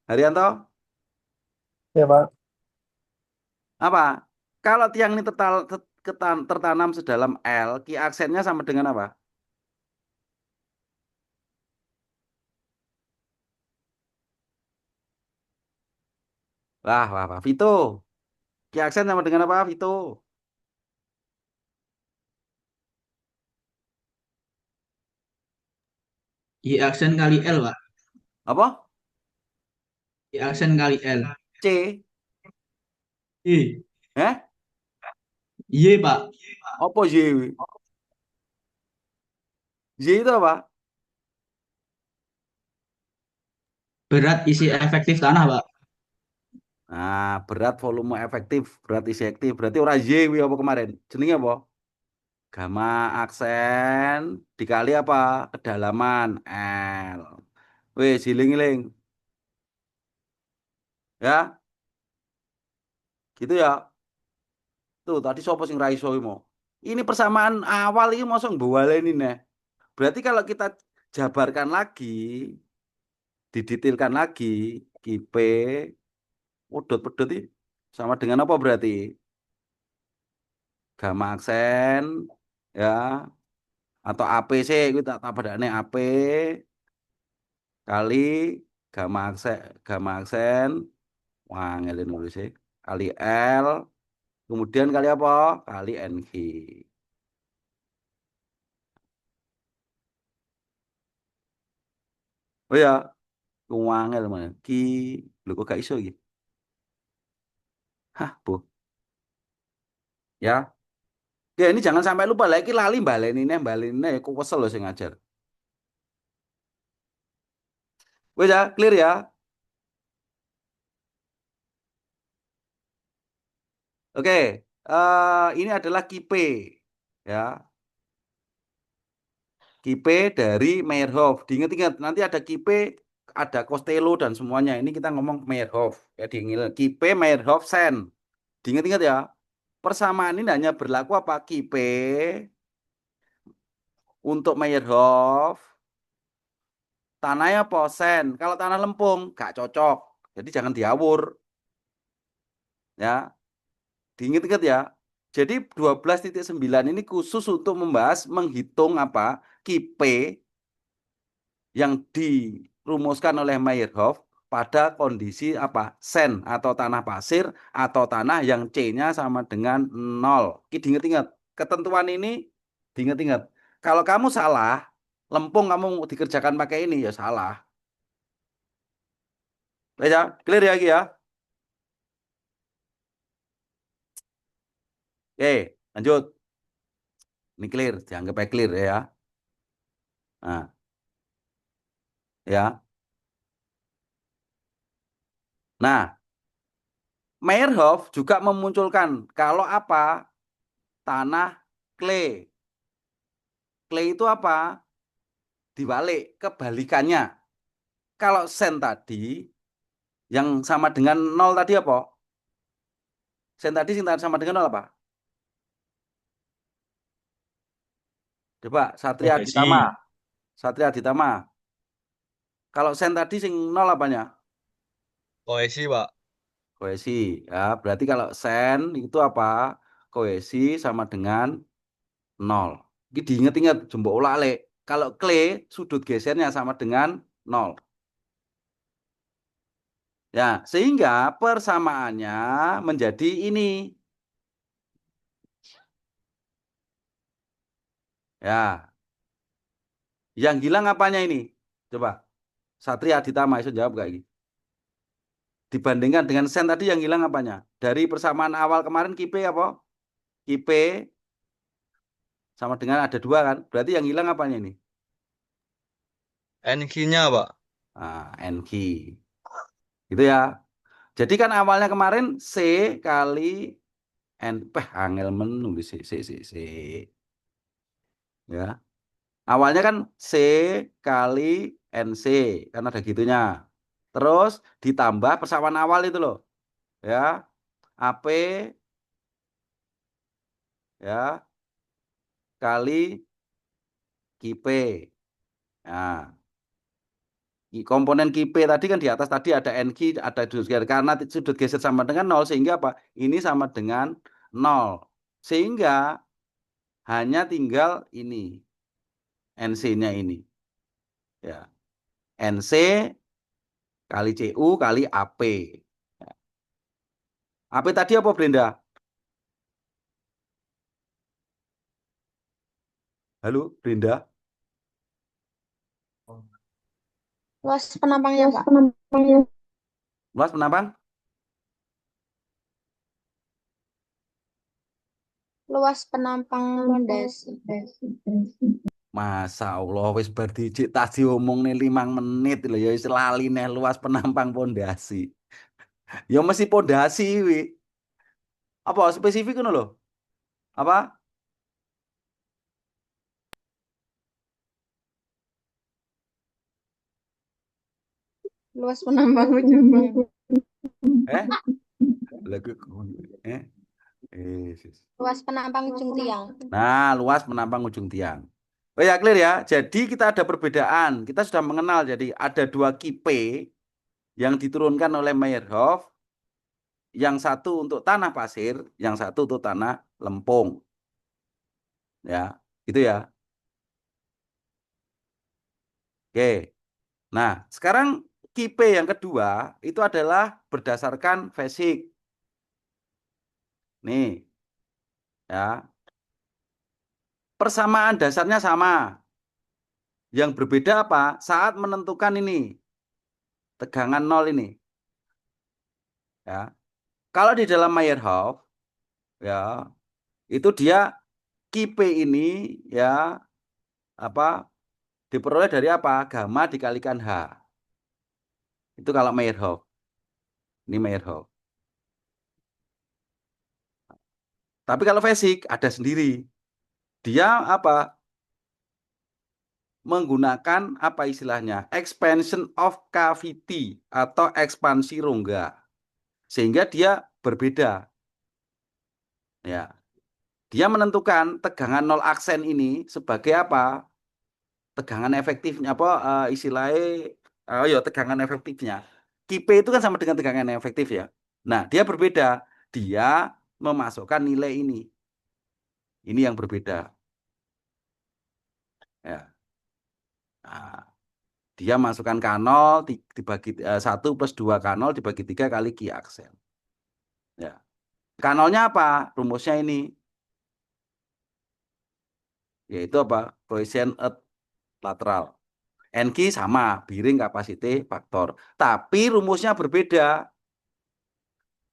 Haryanto? Ya, Pak. Apa? Kalau tiang ini tertanam sedalam L, Ki aksennya sama dengan apa? Wah, wah, wah. Vito. Ki aksen sama dengan apa, Vito? I aksen kali L, Pak. Apa? I aksen kali L. C. I. Eh? Y, Pak. Apa Y? Y itu apa? Berat isi efektif tanah, Pak. Nah, berat volume efektif, berat isi aktif. Berarti ora Y kuwi apa kemarin? Jenenge apa? Gamma aksen dikali apa? Kedalaman L. Wes, iling-iling. Ya, gitu ya. Tuh, tadi sopo sing ra iso iki mau? Ini persamaan awal ini mosok mbowaleni neh. Berarti kalau kita jabarkan lagi, didetailkan lagi, KIP pedot ini sama dengan apa berarti? Gamma aksen ya atau APC itu tak padane AP kali gamma aksen wah ngelen nulis kali L kemudian kali apa? Kali NG. Oh ya, wangel mana? Lho kok gak iso iki? Hah, Bu. Ya. Ya ini jangan sampai lupa lagi lali baleni aku kesel loh sing ngajar. Wes ya, clear ya. Oke, ini adalah KIP ya. KIP dari Meyerhof. Diingat-ingat nanti ada KIP, ada Costello dan semuanya. Ini kita ngomong Meyerhof ya diingat. KIP Meyerhof Sen. Diingat-ingat ya. Persamaan ini hanya berlaku apa KIP untuk Meyerhof tanahnya posen. Kalau tanah lempung gak cocok. Jadi jangan diawur. Ya, diingat-ingat ya. Jadi 12.9 ini khusus untuk membahas menghitung apa? KIP yang dirumuskan oleh Meyerhof pada kondisi apa? Sen atau tanah pasir atau tanah yang C-nya sama dengan 0. Diingat-ingat. Ketentuan ini diingat-ingat. Kalau kamu salah, lempung kamu dikerjakan pakai ini ya salah. Ya, clear ya Ki ya? Oke, lanjut. Ini clear, dianggap clear ya. Nah, ya. Nah, Meyerhof juga memunculkan kalau apa? Tanah clay. Clay itu apa? Dibalik, kebalikannya. Kalau sen tadi, yang sama dengan 0 tadi apa? Sen tadi sama dengan 0 apa? Coba, Satria Kohesi. Aditama. Satria Aditama. Kalau sen tadi sing 0 apanya? Kohesi, Pak. Kohesi. Ya, berarti kalau sen itu apa? Kohesi sama dengan 0. Ini diingat-ingat, jembok ulale. Kalau clay, sudut gesernya sama dengan 0. Ya, sehingga persamaannya menjadi ini. Ya. Yang hilang apanya ini? Coba. Satria Aditama itu jawab gak ini? Dibandingkan dengan sen tadi yang hilang apanya? Dari persamaan awal kemarin KIP apa? KIP sama dengan ada 2 kan? Berarti yang hilang apanya ini? NQ-nya, Pak. Nah, NQ. Gitu ya. Jadi kan awalnya kemarin C kali N. Angel menulis C. Ya. Awalnya kan C kali NC. Kan ada gitunya. Terus ditambah persamaan awal itu loh. Ya. AP ya kali KIP. Nah, komponen KIP tadi kan di atas tadi ada NQ, ada sudut geser. Karena sudut geser sama dengan 0 sehingga apa? Ini sama dengan 0. Sehingga hanya tinggal ini. NC-nya ini. Ya. NC kali CU kali AP. Ya. AP tadi apa Brenda? Halo Brenda? Luas penampangnya, Pak. Luas penampang? Luas penampang pondasi. Masa Allah wis bar dijik tas diomong nih 5 menit lho ya wis lali neh luas penampang pondasi. Ya mesti pondasi wi. Apa spesifik ngono lho? Apa? Luas penampang ujungnya. Eh? Lagu eh? Luas penampang ujung tiang. Nah, luas penampang ujung tiang. Oh ya, clear ya. Jadi kita ada perbedaan. Kita sudah mengenal. Jadi ada dua kipe yang diturunkan oleh Meyerhof. Yang satu untuk tanah pasir, yang satu untuk tanah lempung. Ya, gitu ya. Oke. Nah, sekarang kipe yang kedua itu adalah berdasarkan fisik. Nih, ya. Persamaan dasarnya sama. Yang berbeda apa? Saat menentukan ini. Tegangan nol ini. Ya. Kalau di dalam Meyerhof, ya, itu dia kipe ini ya apa diperoleh dari apa? Gamma dikalikan H. Itu kalau Meyerhof. Ini Meyerhof. Tapi kalau fisik ada sendiri. Dia apa? Menggunakan apa istilahnya? Expansion of cavity atau ekspansi rongga. Sehingga dia berbeda. Ya. Dia menentukan tegangan nol aksen ini sebagai apa? Tegangan efektifnya apa istilahnya ya tegangan efektifnya. Kipe itu kan sama dengan tegangan efektif ya. Nah, dia berbeda. Dia memasukkan nilai ini. Ini yang berbeda. Ya. Nah, dia masukkan K0 dibagi 1 plus 2 K0 dibagi 3 kali Q aksen. Ya. K0-nya apa? Rumusnya ini. Yaitu apa? Koefisien earth lateral. NQ sama, bearing capacity faktor. Tapi rumusnya berbeda.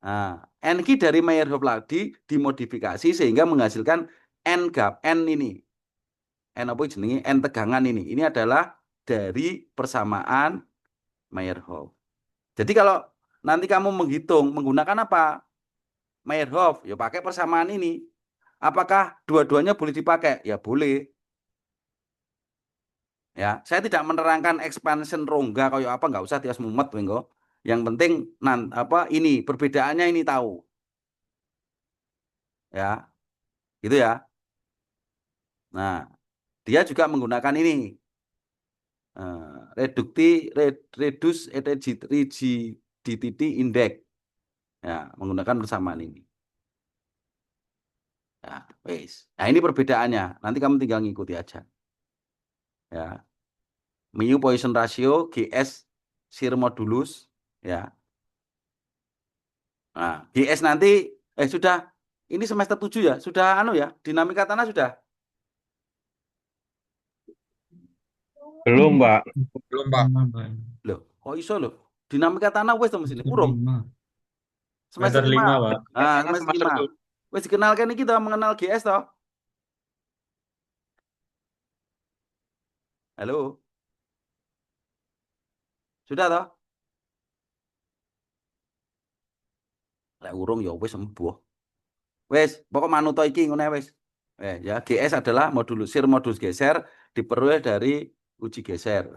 Nah, NQ dari Meyerhof lagi dimodifikasi sehingga menghasilkan N gap N ini. N apa jenenge? N tegangan ini. Ini adalah dari persamaan Meyerhof. Jadi kalau nanti kamu menghitung menggunakan apa? Meyerhof, ya pakai persamaan ini. Apakah dua-duanya boleh dipakai? Ya boleh. Ya, saya tidak menerangkan expansion rongga kayak apa, nggak usah tias mumet Wengko. Yang penting apa ini perbedaannya ini tahu. Ya, gitu ya. Nah, dia juga menggunakan ini reduce rigidity index. Ya, menggunakan persamaan ini. Ya, wes. Nah, ini perbedaannya. Nanti kamu tinggal ngikuti aja. Ya. Mu Poisson ratio, GS shear modulus, ya. Nah, GS nanti sudah ini semester 7 ya, sudah anu ya, dinamika tanah sudah. Belum, Pak. Belum, Pak. Loh, kok iso loh? Dinamika tanah wes to mesin urung. Semester Semester 5, 5. Pak. Nah, semester 5. Wes dikenalkan iki to mengenal GS toh. Halo. Sudah toh? Lek urung ya wes sembuh. Wes, pokok manut iki ngono wes. Ya, GS adalah modulus shear modulus geser diperoleh dari uji geser.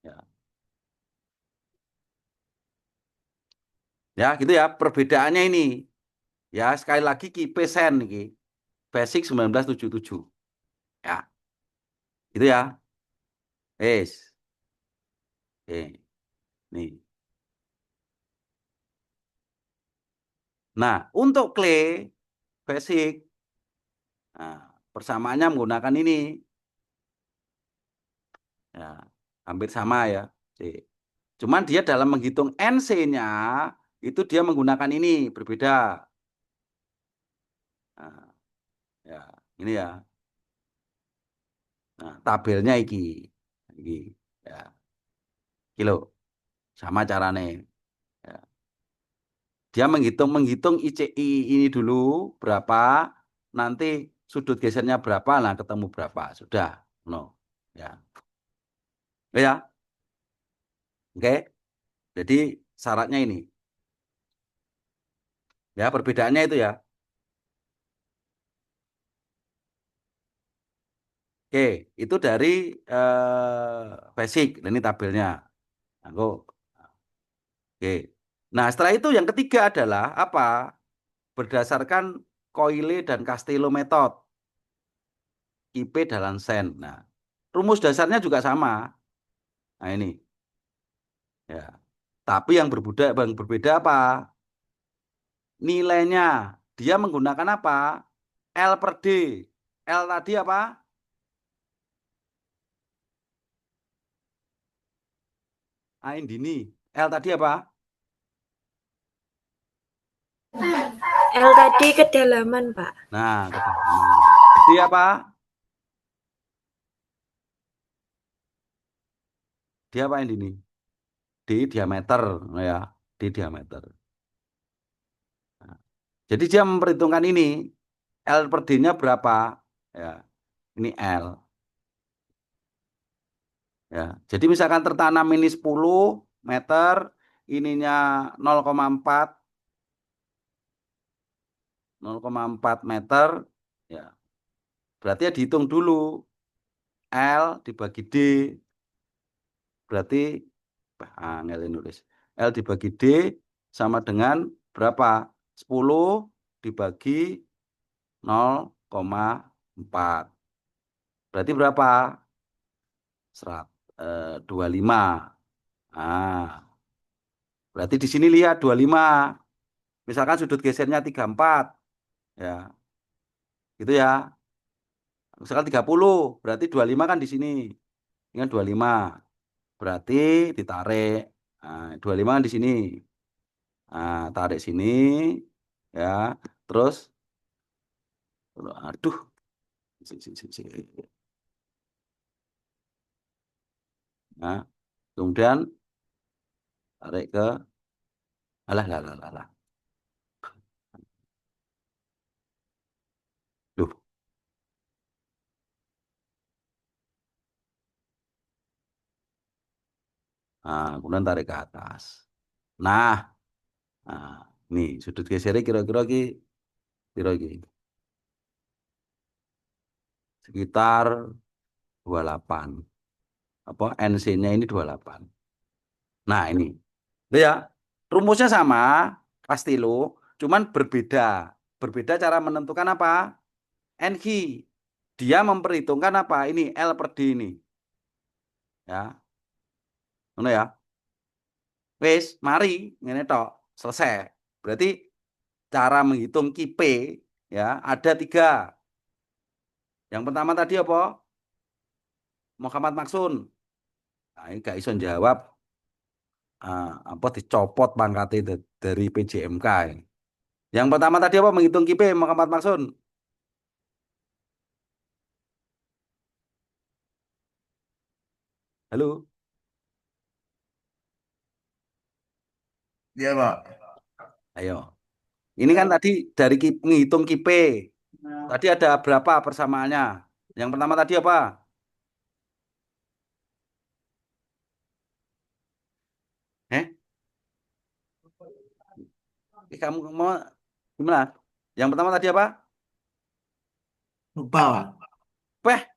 Ya. Ya, gitu ya. Perbedaannya ini. Ya, sekali lagi kipe sen iki. Basic 1977. Ya. Gitu ya. Wes. Oke. Nih. Nah, untuk clay basic nah, persamaannya menggunakan ini. Ya, hampir sama ya. Cuman dia dalam menghitung NC-nya itu dia menggunakan ini berbeda. Nah, ya, ini ya. Nah, tabelnya iki. Ya. Kilo. Sama carane. Ya. Dia menghitung ICI ini dulu berapa, nanti sudut gesernya berapa, nah ketemu berapa. Sudah. No. Ya. Ya. Oke. Jadi syaratnya ini. Ya, perbedaannya itu ya. Oke, itu dari basic. Ini tabelnya. Oke. Nah, setelah itu yang ketiga adalah apa? berdasarkan Coyle dan Castello method, IP dalam sen. Nah, rumus dasarnya juga sama. Nah, ini. Ya. Tapi yang berbeda apa? Nilainya. Dia menggunakan apa? L per D. L tadi apa? Ini. L tadi apa? L tadi kedalaman, Pak. Nah, kedalaman. D apa? Dia apa ini? D diameter, ya. D diameter. Nah, jadi dia memperhitungkan ini. L per D-nya berapa? Ya, ini L. Ya, jadi misalkan tertanam ini 10 meter, ininya 0,4 meter, ya. Berarti ya dihitung dulu. L dibagi D. Berarti angel nulis. L dibagi D sama dengan berapa? 10 dibagi 0,4. Berarti berapa? 25. Nah, berarti di sini lihat 25. Misalkan sudut gesernya 34. Ya. Gitu ya. Misalkan 30, berarti 25 kan di sini. Ini kan 25. Berarti ditarik. Nah, 25 kan di sini. Nah, tarik sini. Ya. Terus. Aduh. Nah, kemudian tarik ke. Alah. Duh. Nah, kemudian tarik ke atas. Nah, nih sudut gesernya kira-kira sekitar 28. Apa NC-nya ini 28. Nah, ini. Ya, rumusnya sama, pasti lo, cuman berbeda. Berbeda cara menentukan apa? NG. Dia memperhitungkan apa? Ini L per D ini. Ya. Mana ya? Wes, mari ngene tok, selesai. Berarti cara menghitung KIP ya ada 3. Yang pertama tadi apa? Muhammad Maksun. Nah, ini gak iso jawab apa dicopot pangkatnya dari PJMK ini. Yang pertama tadi apa? Menghitung KIP Muhammad Maksun. Halo? Iya, Pak. Ayo. Ini kan tadi dari menghitung KIP. Tadi ada berapa persamaannya? Yang pertama tadi apa? Kamu mau gimana? Yang pertama tadi apa? Lupa, Pak.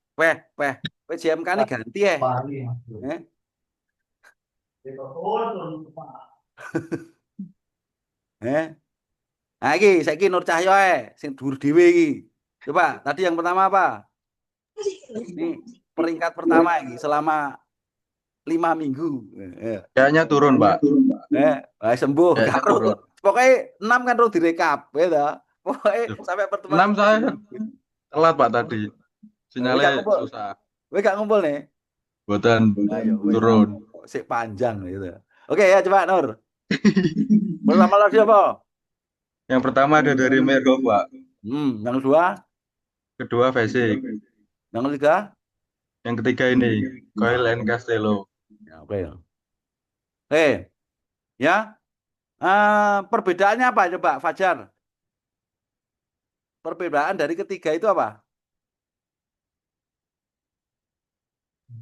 PJMK ini ganti ya. Nah, saiki Nur Cahyo sing dhuwur dhewe iki. Coba, tadi yang pertama apa? Ini peringkat pertama ini selama 5 minggu. Kayaknya turun, Pak. Sembuh. Kayaknya turun. Pokoknya 6 kan harus direkap, ya toh. Pokoknya sampai pertemuan 6 saya telat, Pak, tadi. Sinyalnya susah. Kowe gak ngumpul nih? Buatan Ayo, turun. Sik panjang gitu. Oke ya, coba Nur. Pertama lagi apa? Yang pertama ada dari Merhof, Pak. Yang kedua? Kedua Basic. Yang ketiga? Yang ketiga ini, Coyle and Castello. Ya, oke. Oke, ya. Perbedaannya apa coba, Fajar? Perbedaan dari ketiga itu apa?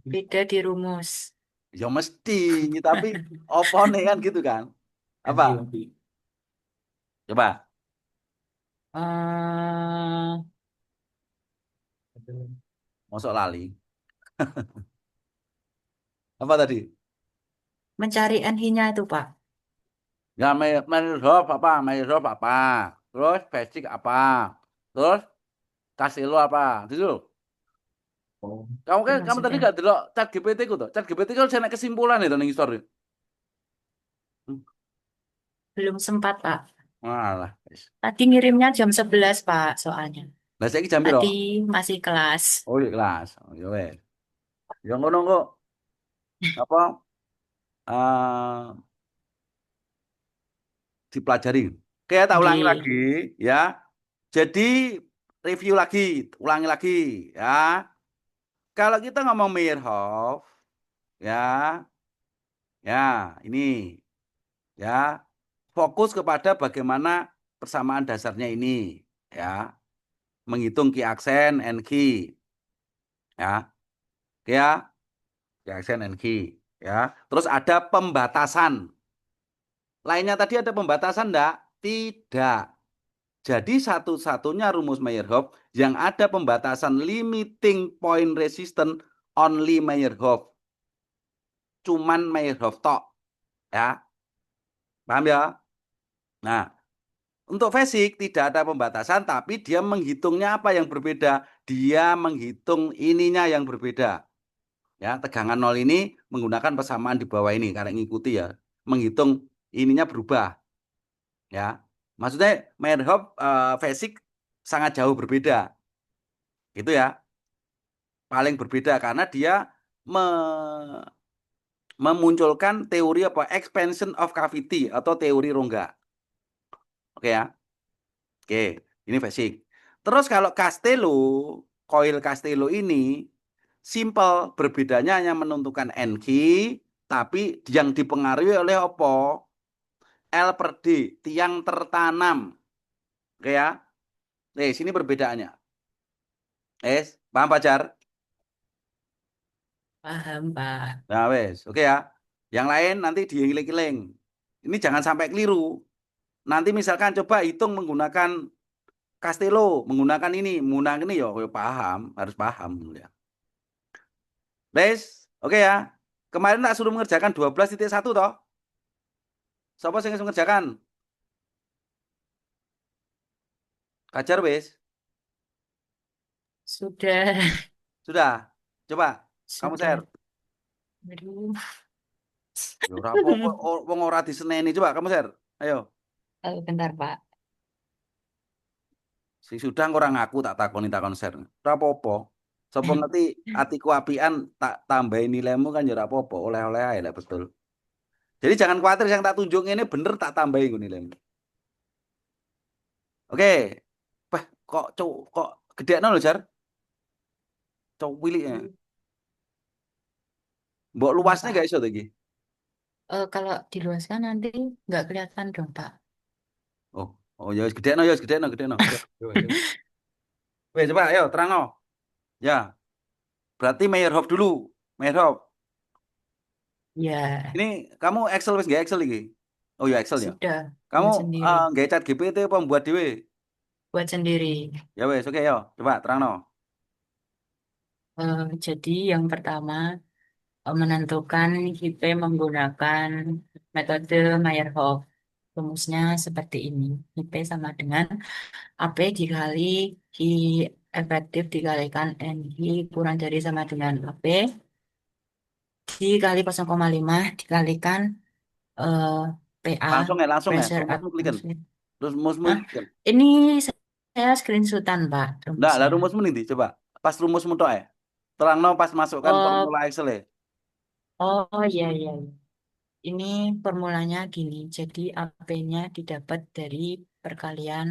Beda di rumus. Ya mesti, tapi opone kan gitu kan? Apa? Coba. Masuk lali. Apa tadi? Mencari NI-nya itu, Pak. Ya, Microsoft apa? Terus basic apa? Terus Castello apa? Gitu. Oh, Kamu tadi Sudah. gak delok chat GPT ku tuh. Chat GPT kan saya kesimpulan itu ning story. Belum sempat, Pak. Malah. Tadi ngirimnya jam 11, Pak, soalnya. Lah saiki jam piro? Tadi masih kelas. Oh, di kelas. Oh, ya wes. Ya ngono kok. Apa? eh dipelajari. Oke, tak ulangi lagi Nggih. ya. Jadi review lagi, ulangi lagi ya. Kalau kita ngomong Meyerhof ya, ya ini ya fokus kepada bagaimana persamaan dasarnya ini ya, menghitung key aksen and key ya, oke ya, key aksen and key ya. Terus ada pembatasan. Lainnya tadi ada pembatasan enggak? Tidak. Jadi satu-satunya rumus Meyerhof yang ada pembatasan limiting point resistance only Meyerhof. Cuman Meyerhof tok. Ya. Paham ya? Nah, untuk basic tidak ada pembatasan tapi dia menghitungnya apa yang berbeda? Dia menghitung ininya yang berbeda. Ya, tegangan nol ini menggunakan persamaan di bawah ini karena ngikuti ya. Menghitung ininya berubah. Ya. Maksudnya Meyerhof basic sangat jauh berbeda. Gitu ya. Paling berbeda karena dia memunculkan teori apa? Expansion of cavity atau teori rongga. Oke ya. Oke, ini basic. Terus kalau Castello, coil Castello ini simple, berbedanya hanya menentukan NQ, tapi yang dipengaruhi oleh apa? L per D, tiang tertanam. Oke ya. Sini perbedaannya. Paham Pajar? Paham, Pak. Nah, wes, oke ya. Yang lain nanti dieling-eling. Ini jangan sampai keliru. Nanti misalkan coba hitung menggunakan Castello, menggunakan ini ya, paham, harus paham ya. Wes, oke ya. Kemarin tak suruh mengerjakan 12.1 toh. Siapa yang mengerjakan? Kajar wes. Sudah. Sudah. Coba kamu share. Sudah. Aduh. Ya ora apa-apa, wong ora diseneni. Coba kamu share. Ayo. Bentar, Pak. Si sudah ora ngaku tak takoni share. Ora apa-apa. Sapa ngerti atiku apian tak tambahin nilaimu kan ya ora apa-apa, oleh-oleh ae lah betul. Jadi jangan khawatir yang tak tunjuk ini bener tak tambahin nilaimu. Oke. Wah, kok gedekno lho, Jar? Cok wiliknya. Mbok luasnya Pak. gak iso iki. Kalau diluaskan nanti nggak kelihatan dong, Pak. Oh ya wis gedekno. Wes coba ayo terangno. Ya. Berarti Meyerhof dulu. Meyerhof. Ya, Ini kamu Excel wis nggak Excel iki? Oh ya Excel ya. sudah. Kamu Buat sendiri. nggak chat GPT apa buat dhewe? Buat sendiri. Ya wes oke yo. Coba terangno. Jadi yang pertama menentukan IP menggunakan metode Meyerhof. Rumusnya seperti ini. IP sama dengan AP dikali I efektif dikalikan NI kurang dari sama dengan AP dikali 0,5 dikalikan PA Langsung ya. pressure Rumusmu kliken. atmosphere. Rumusmu Hah? kliken. Ini saya screenshotan, Pak, Lah rumusnya. rumusmu nih coba. Pas rumusmu tok ya. Terangno pas masukkan Oh, formula Excel ya. iya, iya. Ini formulanya gini. Jadi AP-nya didapat dari perkalian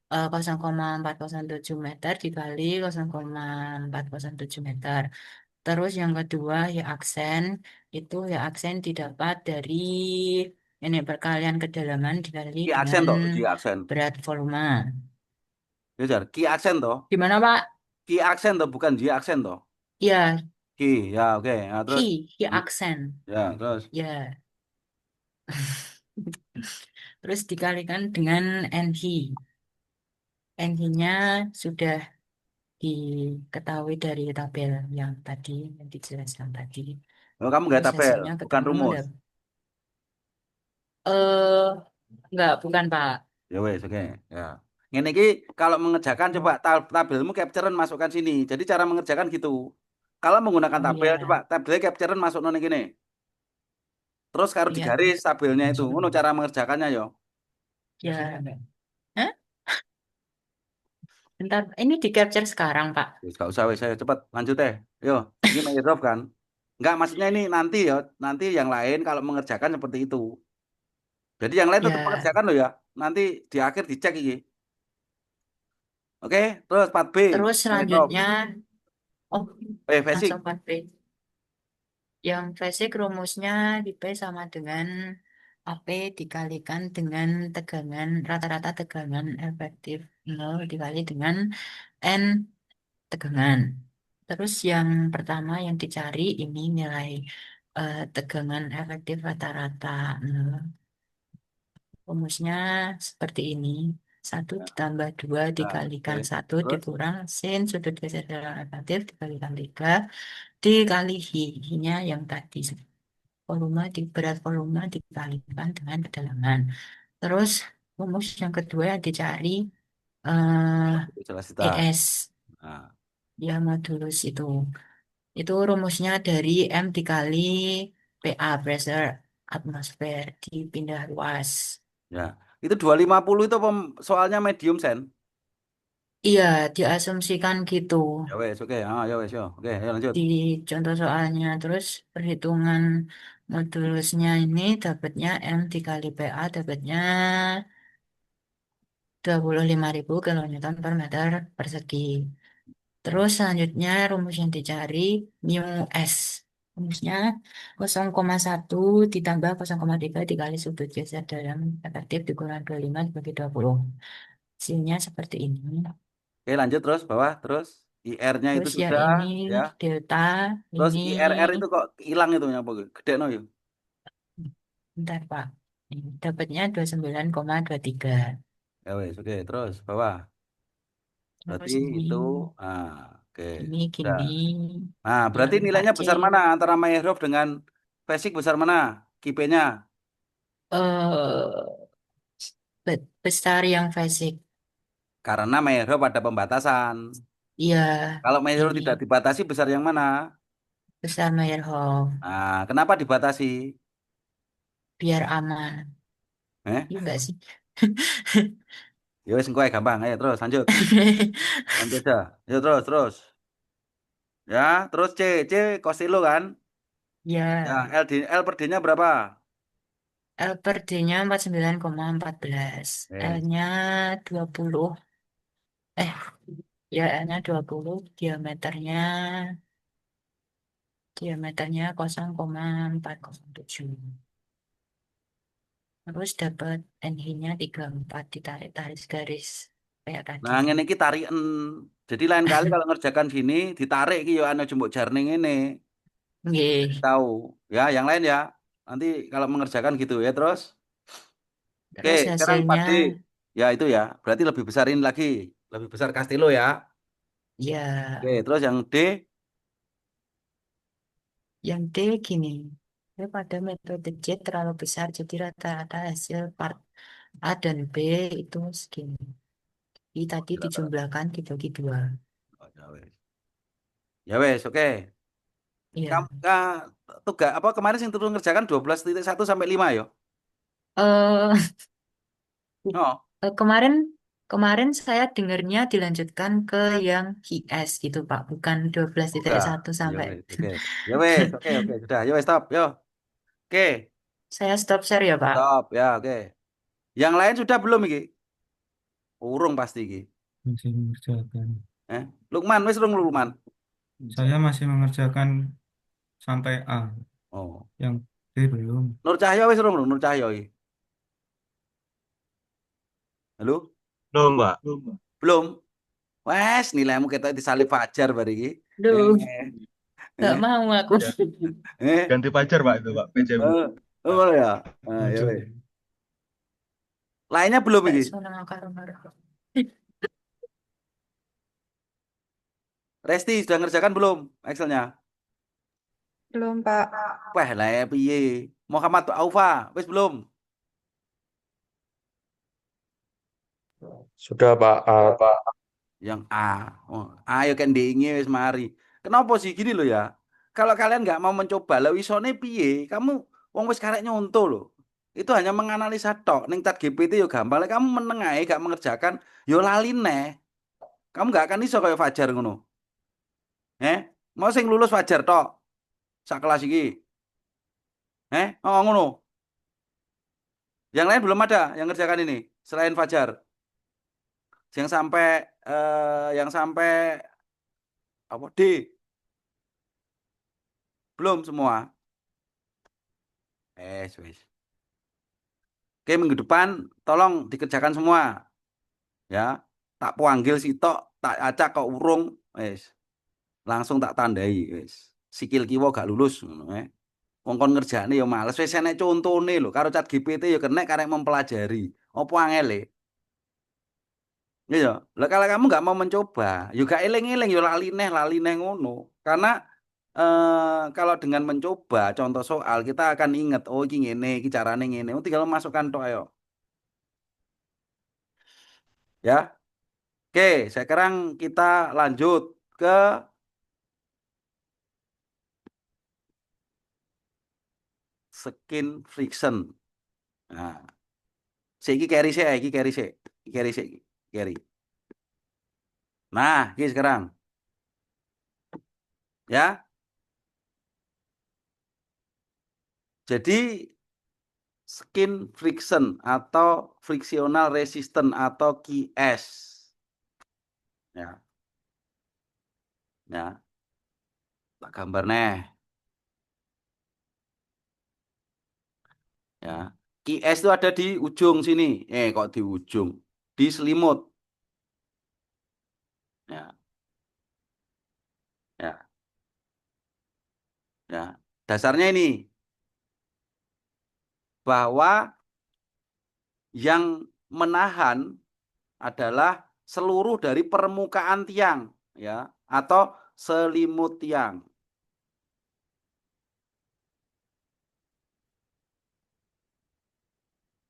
0,407 meter dikali 0,407 meter. Terus yang kedua ya aksen. Itu ya aksen didapat dari ini perkalian kedalaman dikali Ki aksen dengan toh, ki aksen. berat volume. Ya Jar, ki aksen toh. Gimana, Pak? Ki aksen toh bukan J aksen toh. Ya, Ki, ya oke. Nah, terus Ki aksen. ya terus Ya. Terus dikalikan dengan NH. NH-nya sudah diketahui dari tabel yang tadi, yang dijelaskan tadi. oh, kamu nggak Terus tabel, hasilnya bukan ketemu rumus. enggak, Pak. Ya wes, oke. Ya. Ini ki kalau mengerjakan coba tabelmu capturean masukkan sini. Jadi cara mengerjakan gitu. Kalau menggunakan Oh tabel iya, coba tabelnya capturean masuk nona gini. Terus kalau iya, digaris tabelnya itu, ngono cara mengerjakannya yo. ya. Hah? Bentar, ini di capture sekarang, Pak. Wis gak usah wes, saya cepat lanjut deh. Yo, ini Microsoft kan. Enggak, maksudnya ini nanti ya, nanti yang lain kalau mengerjakan seperti itu. Jadi yang lain tetap Ya, mengerjakan loh ya. Nanti di akhir dicek ini. Oke, terus 4B. terus Microsoft. selanjutnya, oh, Basic. langsung 4B. Yang basic rumusnya di P sama dengan AP dikalikan dengan tegangan, rata-rata tegangan efektif 0 dikali dengan N tegangan. Terus yang pertama yang dicari ini nilai tegangan efektif rata-rata 0. Rumusnya seperti ini. 1 ditambah 2 Nah, oke. dikalikan 1 Terus dikurang sin sudut geser negatif dikalikan 3 dikali hi-nya yang tadi. Berat volume dikalikan dengan kedalaman. Terus rumus yang kedua yang dicari jelas kita. ES, Nah, ya modulus itu. Itu rumusnya dari M dikali PA, pressure atmosfer, dipindah luas. ya. Itu 250 itu soalnya medium sen. Iya, diasumsikan gitu Ya wes, oke. Ah, ya wes, yo. Oke, ayo lanjut. di contoh soalnya. Terus perhitungan modulusnya ini dapatnya M dikali PA dapatnya 25.000 kilonewton per meter persegi. Terus selanjutnya rumus yang dicari mu S. Rumusnya 0,1 ditambah 0,3 dikali sudut geser dalam efektif dikurang 25 dibagi 20. Hasilnya seperti ini. Oke, lanjut terus bawah terus IR-nya itu Terus yang sudah ini ya. delta, Terus ini IRR itu kok hilang itu ya, gede no yuk. bentar Pak. Ini dapatnya 29,23. Ya wes, oke, terus bawah. Berarti Terus itu oke. ini Udah. gini Nah, yang berarti nilainya KC. besar mana antara Meyerhof dengan Basic besar mana? KP-nya. eh besar yang basic. Karena Meyerhof ada pembatasan. Iya, Kalau Meyerhof ini tidak dibatasi besar yang mana? besar Meyerhof Nah, kenapa dibatasi? biar aman. Eh? Iya enggak sih? Ya wes engko ae gampang. Ayo terus lanjut. Lanjut aja. Ayo terus terus. Ya, terus C Costilo kan? Ya, Ya, L per D-nya berapa? L per D-nya 49,14. Yes. L-nya 20. Eh, ya L-nya 20. Diameternya 0,407. Terus dapat NI-nya 34 ditarik-tarik garis kayak tadi. Nah, ngene iki tariken. Jadi lain kali kalau ngerjakan gini ditarik iki yo ana jembuk jarning ini. Nggih. Tahu. Ya, yang lain ya. Nanti kalau mengerjakan gitu ya terus. Oke, Terus sekarang hasilnya 4D. Ya itu ya. Berarti lebih besar ini lagi. Lebih besar Castillo ya. Oke, ya terus yang D. yang D gini. Pada metode C terlalu besar jadi rata-rata hasil part A dan B itu segini. Jadi tadi dijumlahkan dibagi 2. Oh, ya wes. Ya wes, oke. Kamu Iya. tugas apa kemarin yang turun ngerjakan 12,1 sampai 5 ya? Eh Oh, kemarin kemarin saya dengarnya dilanjutkan ke yang HIS gitu Pak, bukan enggak. 12,1 Ya sampai. wes, oke. Ya wes, oke oke sudah. Ya wes stop. Yo. Oke, Saya stop share ya Pak. stop. Ya, oke. Yang lain sudah belum iki? Urung pasti iki. Masih mengerjakan. Lukman, wis urung Lukman. Saya masih mengerjakan sampai A. Oh. Yang B belum. Nur Cahyo wis urung Nur Cahyo iki. Halo? Belum, Mbak. Belum. Wes, nilaimu kita disalib Fajar bar iki. Duh, Eh, nggak mau aku. Ya, eh, ganti pacar, Pak, itu, Pak, PJM. eh, oh ya. Ya Waduh. wes. Lainnya belum Nggak iki. senang karo marah. Resti sudah ngerjakan belum Excelnya? Belum, Pak. Wah, lah ya piye? Muhammad Aufa, wis belum? Sudah Pak. Yang A. Oh, ayo kan diingi wis mari. Kenapa sih gini loh ya? Kalau kalian nggak mau mencoba, lah wisone piye? Kamu wong wis karek nyonto loh. Itu hanya menganalisa tok. Ning chat GPT yo gampang. Lek kamu meneng ae gak mengerjakan, yo lali neh. Kamu nggak akan iso kayak Fajar ngono. Mau sing lulus Fajar tok. Sak kelas iki. Oh ngono. Yang lain belum ada yang ngerjakan ini selain Fajar. Yang sampai apa D belum semua. Wes. Oke, minggu depan tolong dikerjakan semua ya. Tak panggil sitok, tak acak kok urung, wes. Langsung tak tandai, wes. Sikil kiwa gak lulus ngono Wong kon ngerjakne ya males. Wis enek contone lho karo Chat GPT ya kena karek mempelajari. Apa angele? Iya. Lah kalau kamu nggak mau mencoba, juga eling-eling ya lali neh ngono. Karena kalau dengan mencoba contoh soal kita akan ingat oh iki ngene, iki carane ngene. Oh, tinggal masukkan tok ayo. Ya. Oke, sekarang kita lanjut ke skin friction. Nah, iki carry sik, iki carry sik. Carry sik, carry. Nah, iki sekarang. Ya. Jadi skin friction atau frictional resistant atau QS. Ya. Ya. Tak gambar neh. Ya. QS itu ada di ujung sini. Kok di ujung? Di selimut. Ya. Ya. Ya. Dasarnya ini bahwa yang menahan adalah seluruh dari permukaan tiang, ya, atau selimut tiang.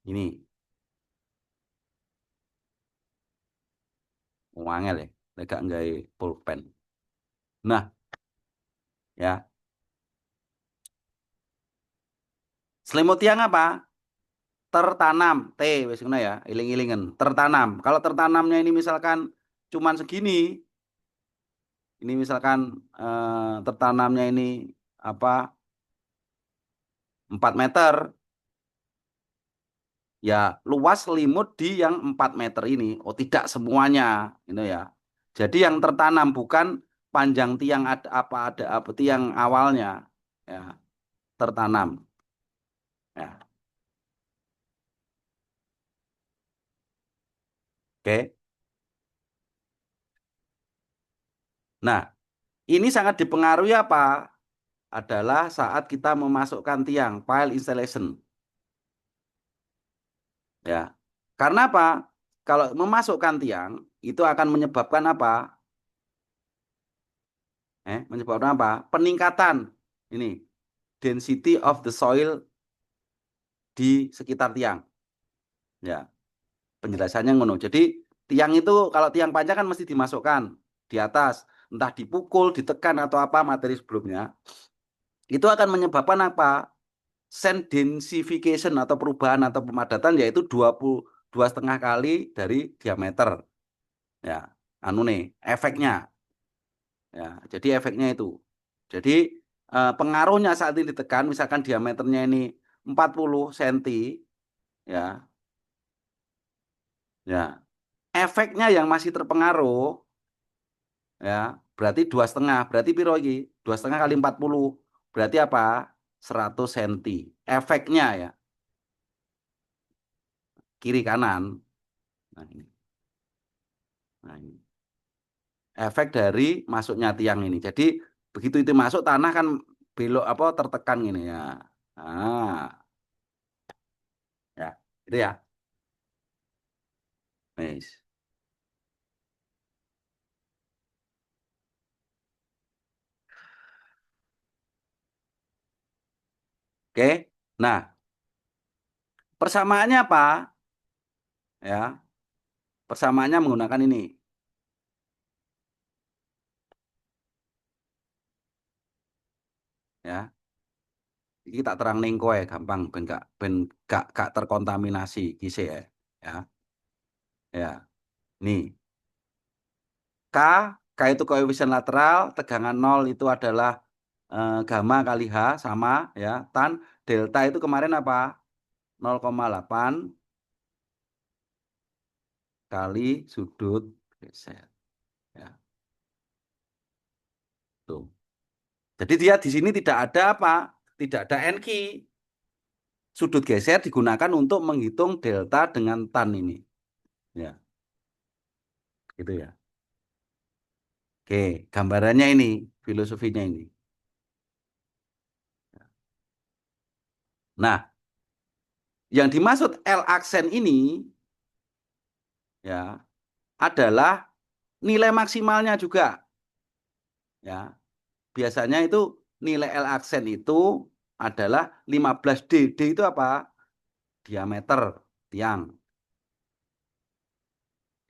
Ini wangel ya, lega nggak pulpen. Nah, ya, selimut tiang apa? Tertanam, T, wis ngono ya, iling-ilingen. Tertanam. Kalau tertanamnya ini misalkan cuman segini, ini misalkan tertanamnya ini apa 4 meter, ya luas selimut di yang 4 meter ini. Oh tidak semuanya, gitu ya. Jadi yang tertanam bukan panjang tiang ada apa tiang awalnya, ya tertanam. Ya, oke. Nah, ini sangat dipengaruhi apa? Adalah saat kita memasukkan tiang, pile installation. Ya. Karena apa? Kalau memasukkan tiang itu akan menyebabkan apa? Menyebabkan apa? Peningkatan ini density of the soil di sekitar tiang. Ya, penjelasannya ngono. Jadi tiang itu kalau tiang panjang kan mesti dimasukkan di atas, entah dipukul, ditekan atau apa materi sebelumnya. Itu akan menyebabkan apa? Sand densification atau perubahan atau pemadatan yaitu 22,5 kali dari diameter. Ya, anu nih, efeknya. Ya, jadi efeknya itu. Jadi pengaruhnya saat ini ditekan, misalkan diameternya ini 40 cm, ya, ya, efeknya yang masih terpengaruh, ya, berarti 2,5, berarti piro iki? 2,5 kali 40, berarti apa? 100 cm. Efeknya ya, kiri kanan. Nah ini, nah ini. Efek dari masuknya tiang ini. Jadi begitu itu masuk tanah kan belok apa tertekan gini ya. Nah, ya, itu ya. Wis. Oke. Nah, persamaannya apa? Ya. Persamaannya menggunakan ini. Ya. Iki tak terang ning kowe gampang ben gak terkontaminasi kise ya. Ya. Ya. Nih. K, K itu koefisien lateral, tegangan 0 itu adalah gamma kali H sama ya. Tan delta itu kemarin apa? 0,8 kali sudut geser. Ya. Tuh. Jadi dia di sini tidak ada apa? Tidak ada NQ. Sudut geser digunakan untuk menghitung delta dengan tan ini. Ya. Gitu ya. Oke, gambarannya ini, filosofinya ini. Nah, yang dimaksud L aksen ini ya adalah nilai maksimalnya juga. Ya. Biasanya itu nilai L aksen itu adalah 15D. D itu apa? Diameter tiang.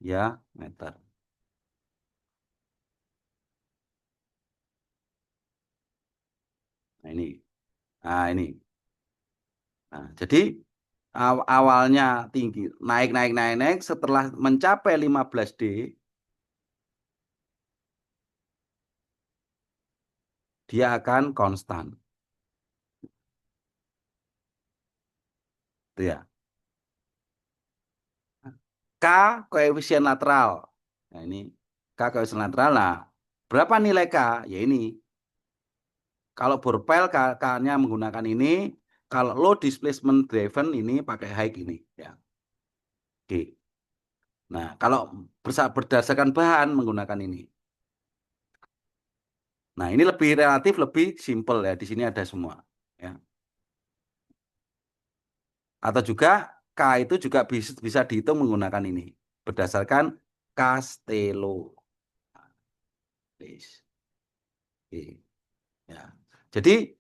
Diameter. Nah, ini. Nah, ini. Nah, jadi awalnya tinggi, naik, setelah mencapai 15D, dia akan konstan. Itu ya. K koefisien lateral. Nah, ini K koefisien lateral. Nah, berapa nilai K? Ya ini. Kalau borpel K-nya menggunakan ini, kalau low displacement driven ini pakai high ini ya. Oke. Nah, kalau berdasarkan bahan menggunakan ini. Nah, ini lebih relatif, lebih simple ya. Di sini ada semua ya. Atau juga K itu juga bisa dihitung menggunakan ini berdasarkan Castello. Oke. Ya. Jadi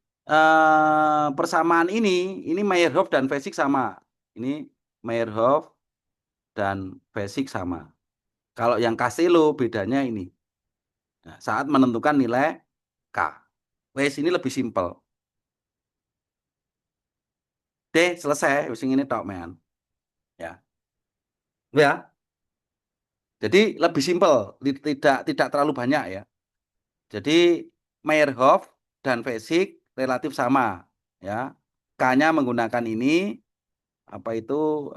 persamaan ini Meyerhof dan Fesik sama. Ini Meyerhof dan Fesik sama. Kalau yang Castello bedanya ini. Nah, saat menentukan nilai K. Wes ini lebih simpel. D selesai, wis ini tok men. Ya. Ya. Jadi lebih simpel, tidak terlalu banyak ya. Jadi Meyerhof dan Fesik relatif sama ya. K-nya menggunakan ini apa itu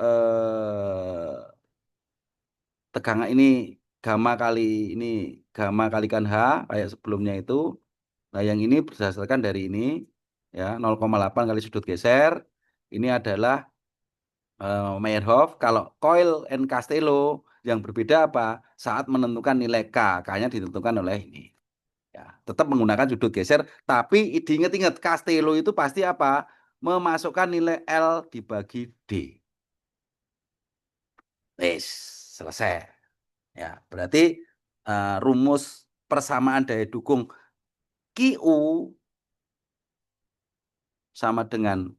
tegangan ini ini gamma kalikan H kayak sebelumnya itu. Nah, yang ini berdasarkan dari ini ya 0,8 kali sudut geser. Ini adalah Meyerhof. Kalau Coil and Castello yang berbeda apa? Saat menentukan nilai K, K-nya ditentukan oleh ini. Ya, tetap menggunakan sudut geser, tapi diingat-ingat Castello itu pasti apa? Memasukkan nilai L dibagi D. Wes, selesai. Ya, berarti rumus persamaan daya dukung QU sama dengan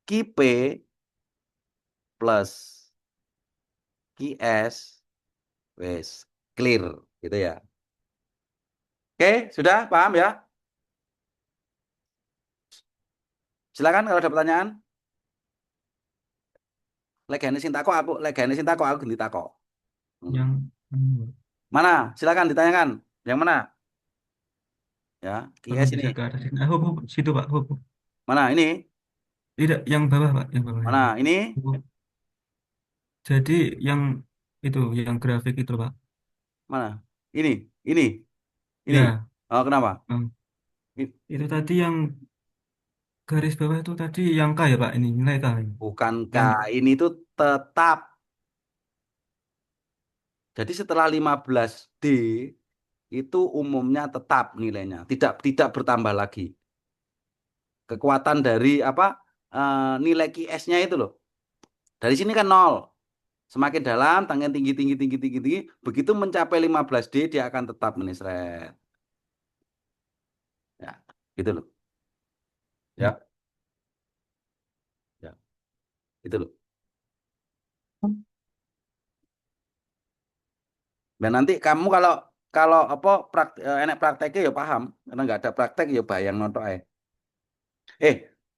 QP plus QS, wes clear gitu ya. Oke, sudah paham ya? Silakan kalau ada pertanyaan. Legane sing takok aku ganti takok. Yang Mana? Silakan ditanyakan. Yang mana? Ya, tolong QS ini. bisa ke atas sini. Situ Pak, hub. Mana? Ini? Tidak, yang bawah Pak, yang bawah. Mana? Ini? Jadi yang itu, yang grafik itu Pak. Mana? Ini. Ya, Oh, kenapa? itu tadi yang garis bawah itu tadi yang K ya Pak, ini nilai K ini. Bukan K, ini tuh tetap. Jadi setelah 15D itu umumnya tetap nilainya, tidak bertambah lagi. Kekuatan dari apa? Nilai QS-nya itu loh. Dari sini kan 0. Semakin dalam, tangen tinggi. Begitu mencapai 15D, dia akan tetap menisret. Ya, gitu loh. Ya. Ya, itu loh. Dan nanti kamu kalau kalau apa enek prakteknya ya paham, karena nggak ada praktek ya bayang nonton ae.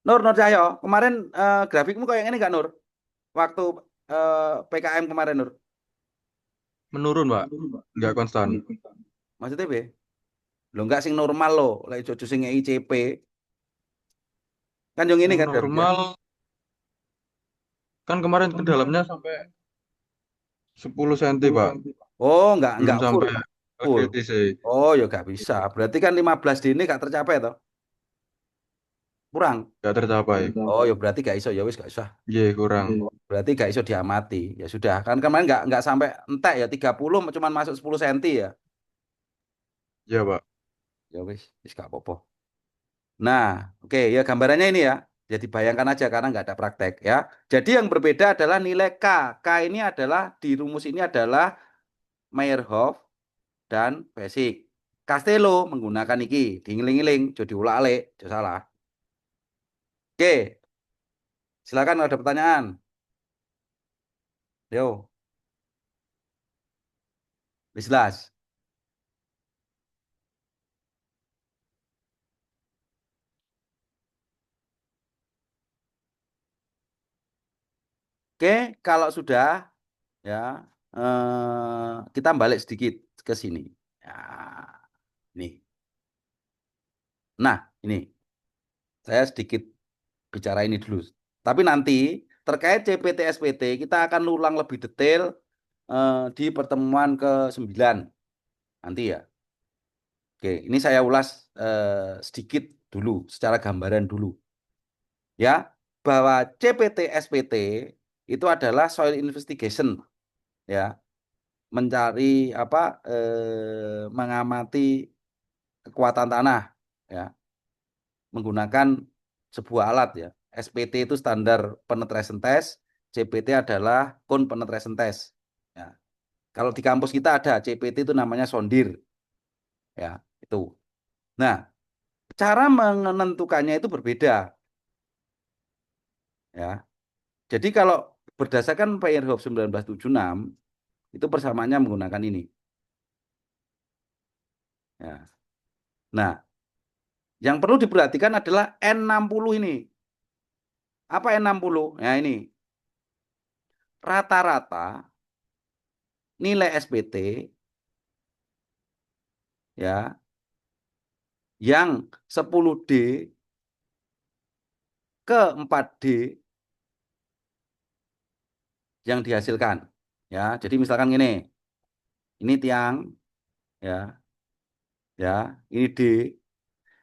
Nur Cahyo, kemarin grafikmu kayak ini nggak Nur? Waktu PKM kemarin Nur. Menurun, Pak. Nggak konstan. Maksudnya be? Lo nggak sing normal lo, lagi jojo sing ICP. Kan yang ini Yang kan grafiknya. normal kan kemarin ke dalamnya sampai 10 cm, Pak. Oh, Belum nggak full. sampai Full. LGTC. Oh, ya nggak bisa. Berarti kan 15 D ini nggak tercapai toh? Kurang. Nggak tercapai. Oh, ya berarti nggak iso ya wis nggak usah. Iya, kurang. Berarti nggak iso diamati. Ya sudah. Kan kemarin nggak sampai entek ya 30 cuma masuk 10 cm ya. Iya, Pak. Ya wis gak apa-apa. Nah, oke ya gambarannya ini ya. Jadi bayangkan aja karena nggak ada praktek ya. Jadi yang berbeda adalah nilai K. K ini adalah di rumus ini adalah Meyerhof dan basic. Castello menggunakan iki, diiling-iling, jadi ulah-alik, jadi salah. Oke, silakan kalau ada pertanyaan. Yo, wis jelas. Oke, kalau sudah ya kita balik sedikit ke sini. Ya, nih. Nah, ini saya sedikit bicara ini dulu. Tapi nanti terkait CPT SPT kita akan ulang lebih detail di pertemuan ke-9 nanti ya. Oke, ini saya ulas sedikit dulu secara gambaran dulu. Ya, bahwa CPT SPT itu adalah soil investigation ya, mencari apa mengamati kekuatan tanah ya, menggunakan sebuah alat ya. SPT itu standar penetration test, CPT adalah cone penetration test. Ya. Kalau di kampus kita ada CPT itu namanya sondir. Ya, itu. Nah, cara menentukannya itu berbeda. Ya. Jadi kalau berdasarkan Meyerhof 1976 itu persamaannya menggunakan ini. Ya. Nah, yang perlu diperhatikan adalah N60 ini. Apa N60? Nah, ini. Rata-rata nilai SPT ya yang 10D ke 4D yang dihasilkan. Ya, jadi misalkan gini. Ini tiang ya. Ya, ini D.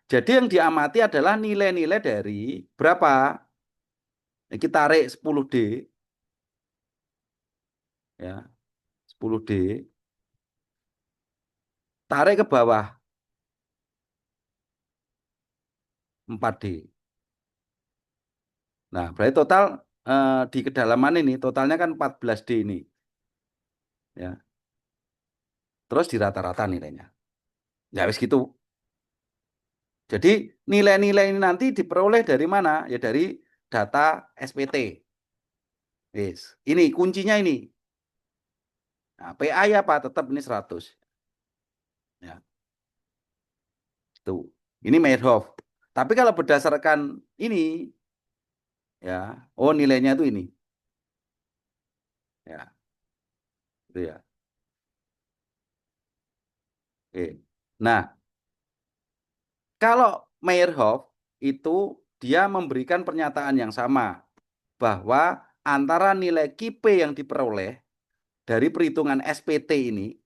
Jadi yang diamati adalah nilai-nilai dari berapa? Kita tarik 10D ya. 10D tarik ke bawah 4D. Nah, berarti total di kedalaman ini totalnya kan 14D ini. Ya. Terus di rata-rata nilainya. Ya wis gitu. Jadi nilai-nilai ini nanti diperoleh dari mana? Ya dari data SPT. Yes. Ini kuncinya ini. Nah, PA ya Pak tetap ini 100. Ya. Tuh. Ini Meyerhof. Tapi kalau berdasarkan ini ya, oh nilainya itu ini. Ya. Itu ya. Oke. Nah, kalau Meyerhof itu dia memberikan pernyataan yang sama bahwa antara nilai KIP yang diperoleh dari perhitungan SPT ini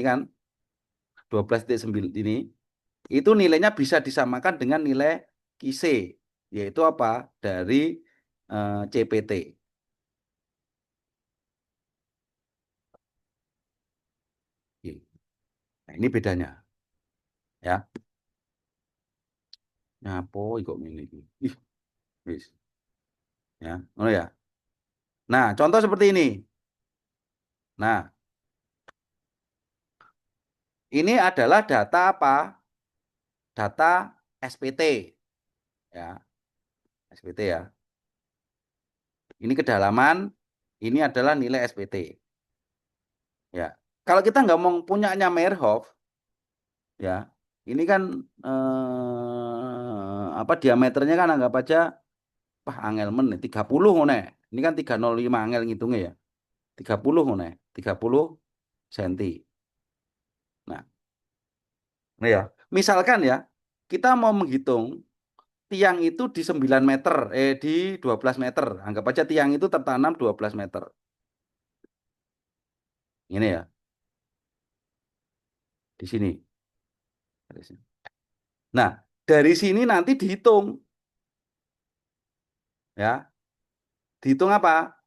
kan 12,9 ini, itu nilainya bisa disamakan dengan nilai KISE, yaitu apa? Dari CPT. Nah, ini bedanya. Ya. Nyapo kok ini. Ih, wis. Ya, oh ya. Nah, contoh seperti ini. Nah, ini adalah data apa? Data SPT. Ya, SPT ya. Ini kedalaman, ini adalah nilai SPT. Ya. Kalau kita nggak mau punyanya Meyerhof, ya, ini kan apa diameternya kan anggap aja, angel men 30 ngene. Ini kan 305 angel ngitungnya ya. 30 ngene, 30 senti. Nah, ini ya. Misalkan ya, kita mau menghitung tiang itu di 9 meter, di 12 meter. Anggap aja tiang itu tertanam 12 meter. Ini ya, di sini. Nah, dari sini nanti dihitung. Ya, dihitung apa?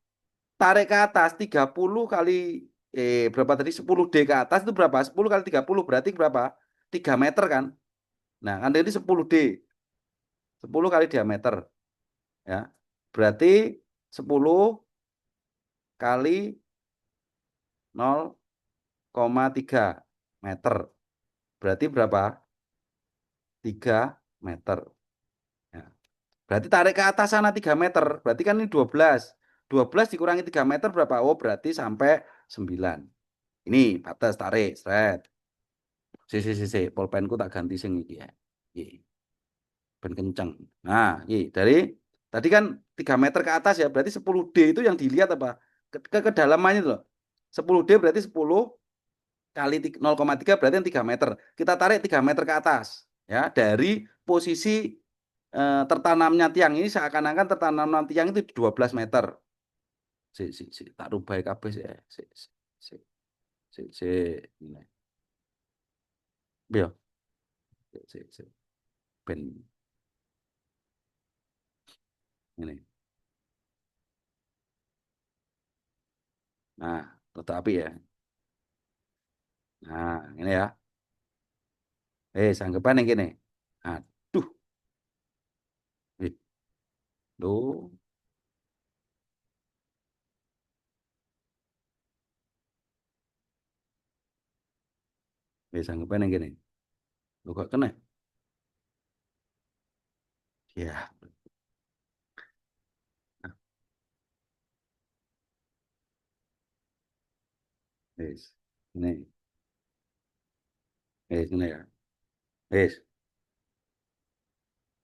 Tarik ke atas 30 kali, berapa tadi? 10D ke atas itu berapa? 10 kali 30 berarti berapa? 3 meter kan? Nah, kan ini 10D. 10 kali diameter. Ya, berarti 10 kali 0,3 meter. Berarti berapa? 3 meter. Ya. Berarti tarik ke atas sana 3 meter. Berarti kan ini 12. 12 dikurangi 3 meter berapa? Oh, berarti sampai 9. Ini batas tarik, seret. Si, pulpenku tak ganti sing iki ya. Iki. Ben kenceng. Nah, iki dari tadi kan 3 meter ke atas ya, berarti 10D itu yang dilihat apa? Ke kedalamannya itu loh. 10D berarti 10 kali 0,3 berarti 3 meter. Kita tarik 3 meter ke atas ya, dari posisi tertanamnya tiang ini seakan-akan tertanamnya tiang itu 12 meter. Tak rubah kabeh sih. Si. Ini. Biar. Si. Ben. Ini. Nah, tetapi ya. Nah, ini ya. Sanggepan yang gini. Aduh. Duh. Sanggepan yang gini. Lu kok kena? Ya. Wis. Ini. Ini ya. Wis.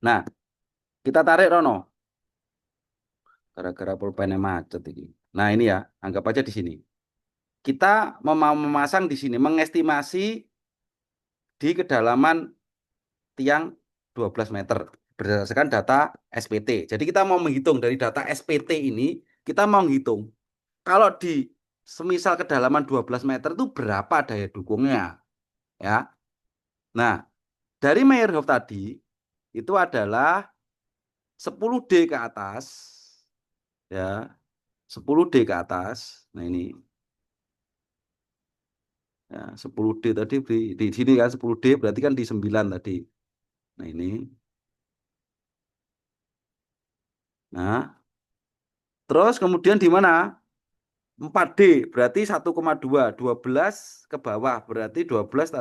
Nah, kita tarik Rono. Gara-gara pulpennya macet ini. Nah, ini ya, anggap aja di sini. Kita mau memasang di sini, mengestimasi di kedalaman tiang 12 meter berdasarkan data SPT. Jadi kita mau menghitung dari data SPT ini, kita mau menghitung kalau di semisal kedalaman 12 meter itu berapa daya dukungnya. Ya. Nah, dari Meyerhof tadi itu adalah 10D ke atas. Ya. 10D ke atas. Nah, ini. Ya, 10D tadi di sini kan 10D berarti kan di 9 tadi. Nah, ini. Nah, terus kemudian di mana? 4D berarti 1,2. 12 ke bawah berarti 12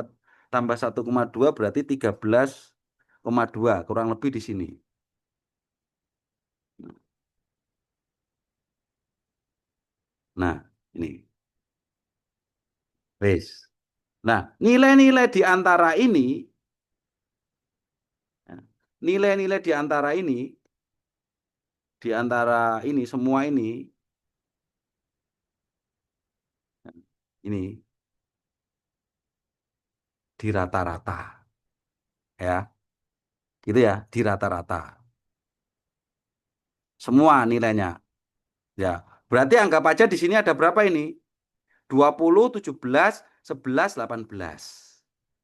tambah 1,2 berarti 13,2. Kurang lebih di sini. Nah, ini. Wes. Nah, nilai-nilai di antara ini, nilai-nilai di antara ini semua ini di rata-rata, ya, gitu ya, di rata-rata, semua nilainya, ya. Berarti anggap aja di sini ada berapa ini? 20, 17, 11, 18.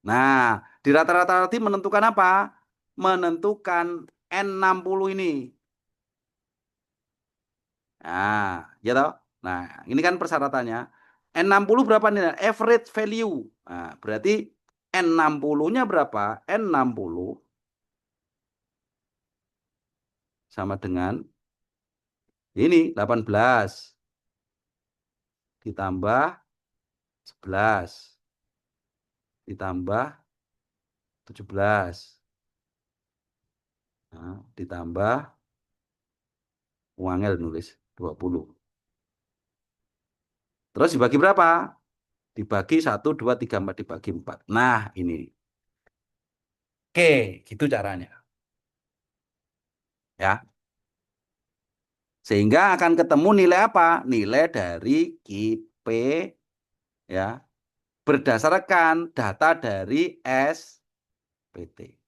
Nah, di rata-rata nanti menentukan apa? Menentukan N60 ini. Nah, ya toh? Nah, ini kan persyaratannya. N60 berapa nih? Average value. Nah, berarti N60-nya berapa? N60 sama dengan ini 18 ditambah 11 ditambah 17. Nah, ditambah uangnya nulis 20. Terus dibagi berapa? dibagi 1, 2, 3, 4 dibagi 4. Nah, ini. Oke, gitu caranya. Ya. Sehingga akan ketemu nilai apa? Nilai dari KIP ya, berdasarkan data dari SPT.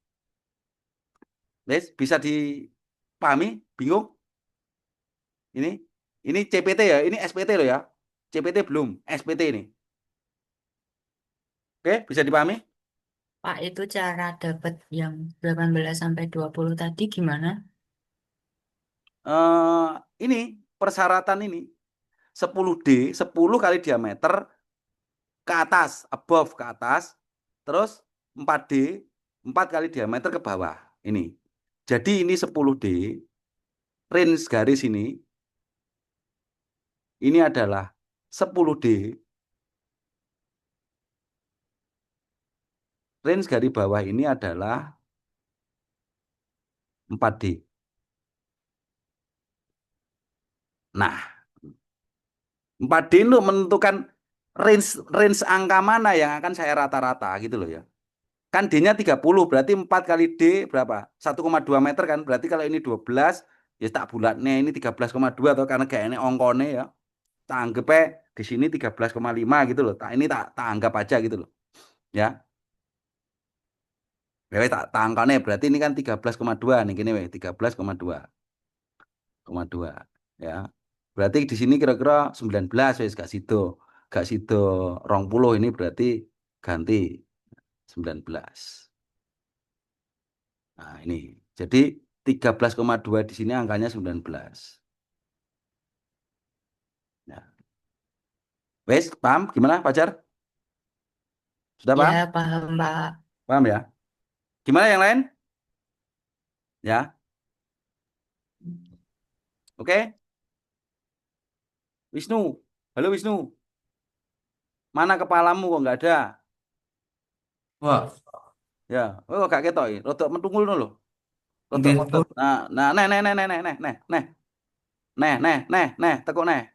Bisa dipahami? Bingung? Ini CPT ya, ini SPT loh ya. CPT belum, SPT ini. Oke, bisa dipahami? Pak, itu cara dapat yang 18 sampai 20 tadi gimana? Ini persyaratan ini 10D, 10 kali diameter ke atas, above ke atas, terus 4D, 4 kali diameter ke bawah. Ini. Jadi ini 10D, range garis ini adalah 10D, range garis bawah ini adalah 4D. Nah, 4D itu menentukan range range angka mana yang akan saya rata-rata gitu loh ya. Kan D-nya 30, berarti 4 kali D berapa? 1,2 meter kan. Berarti kalau ini 12, ya tak bulatnya ini 13,2 atau karena gak ini ongkone ya. Tak anggapnya di sini 13,5 gitu loh. Tak ini tak anggap aja gitu loh. Ya. Ya tak angkane berarti ini kan 13,2 nih gini weh, 13,2. Ya. Berarti di sini kira-kira 19 wes gak sido. Gak sido 20 ini berarti ganti 19. Nah, ini. Jadi 13,2 di sini angkanya 19. Ya. Wes, paham? Gimana, Pacar? Sudah paham? Ya, paham, Pak. Paham ya? Gimana yang lain? Ya. Oke. Wisnu. Halo Wisnu. Mana kepalamu kok nggak ada? Wah, Ya. Oh, gak ketok ya. Rodok mentungul lho. Rodok nggih, rodok. Nah, nah, teko neh.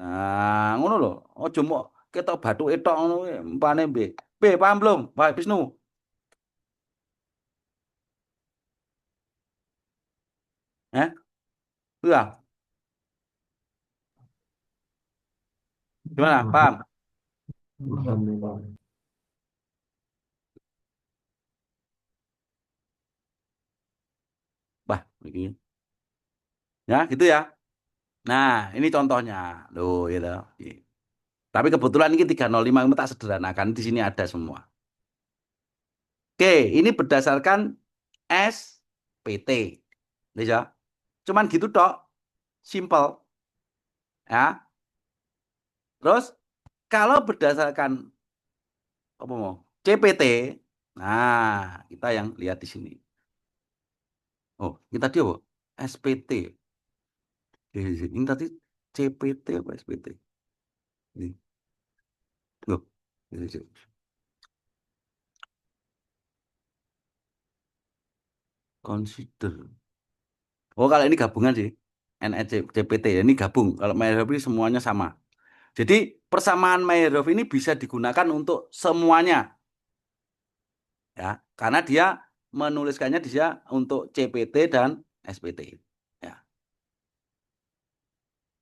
Nah, ngono lho. Ojo mok ketok batu etok ngono mpane B. B, paham belum? Pak Wisnu. Iya. Gimana? Paham? Bah, begini. Ya, gitu ya. Nah, ini contohnya. Loh, gitu. Tapi kebetulan ini 305 ini tak sederhanakan. Di sini ada semua. Oke, ini berdasarkan SPT. Ya. Cuman gitu tok. Simple. Ya. Terus kalau berdasarkan apa mau? CPT. Nah, kita yang lihat di sini. Oh, ini tadi apa? SPT. Ini tadi CPT apa SPT? Ini. Loh. Consider. Oh, kalau ini gabungan sih. CPT ya, ini gabung. Kalau Meyerhof ini semuanya sama. Jadi persamaan Meyerhof ini bisa digunakan untuk semuanya. Ya, karena dia menuliskannya dia untuk CPT dan SPT. Ya.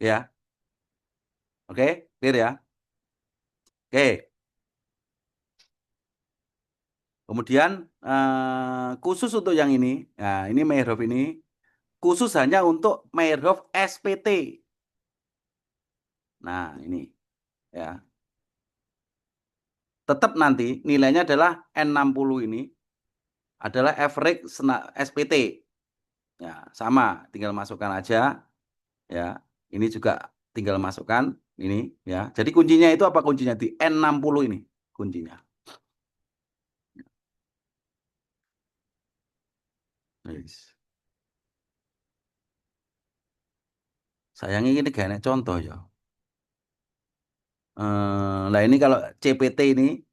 Ya. Oke, clear ya. Oke. Kemudian khusus untuk yang ini, nah ini Meyerhof ini khusus hanya untuk Meyerhof SPT. Nah, ini ya. Tetap nanti nilainya adalah N60 ini adalah average SPT. Ya, sama, tinggal masukkan aja ya. Ini juga tinggal masukkan ini ya. Jadi kuncinya itu apa kuncinya di N60 ini kuncinya. Yes. Sayangnya ini gak enak contoh ya. Nah ini kalau CPT ini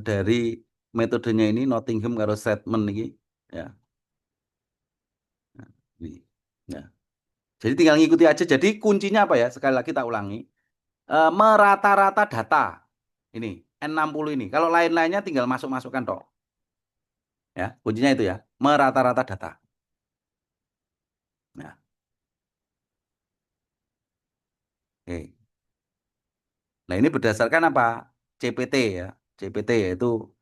dari metodenya ini Nottingham karo statement ini ya. Nah, ini. Ya. Jadi tinggal ngikuti aja. Jadi kuncinya apa ya? Sekali lagi tak ulangi. merata-rata data. Ini N60 ini. Kalau lain-lainnya tinggal masuk-masukkan toh. Ya, kuncinya itu ya, merata-rata data. Nah, oke. Nah, ini berdasarkan apa? CPT ya. CPT yaitu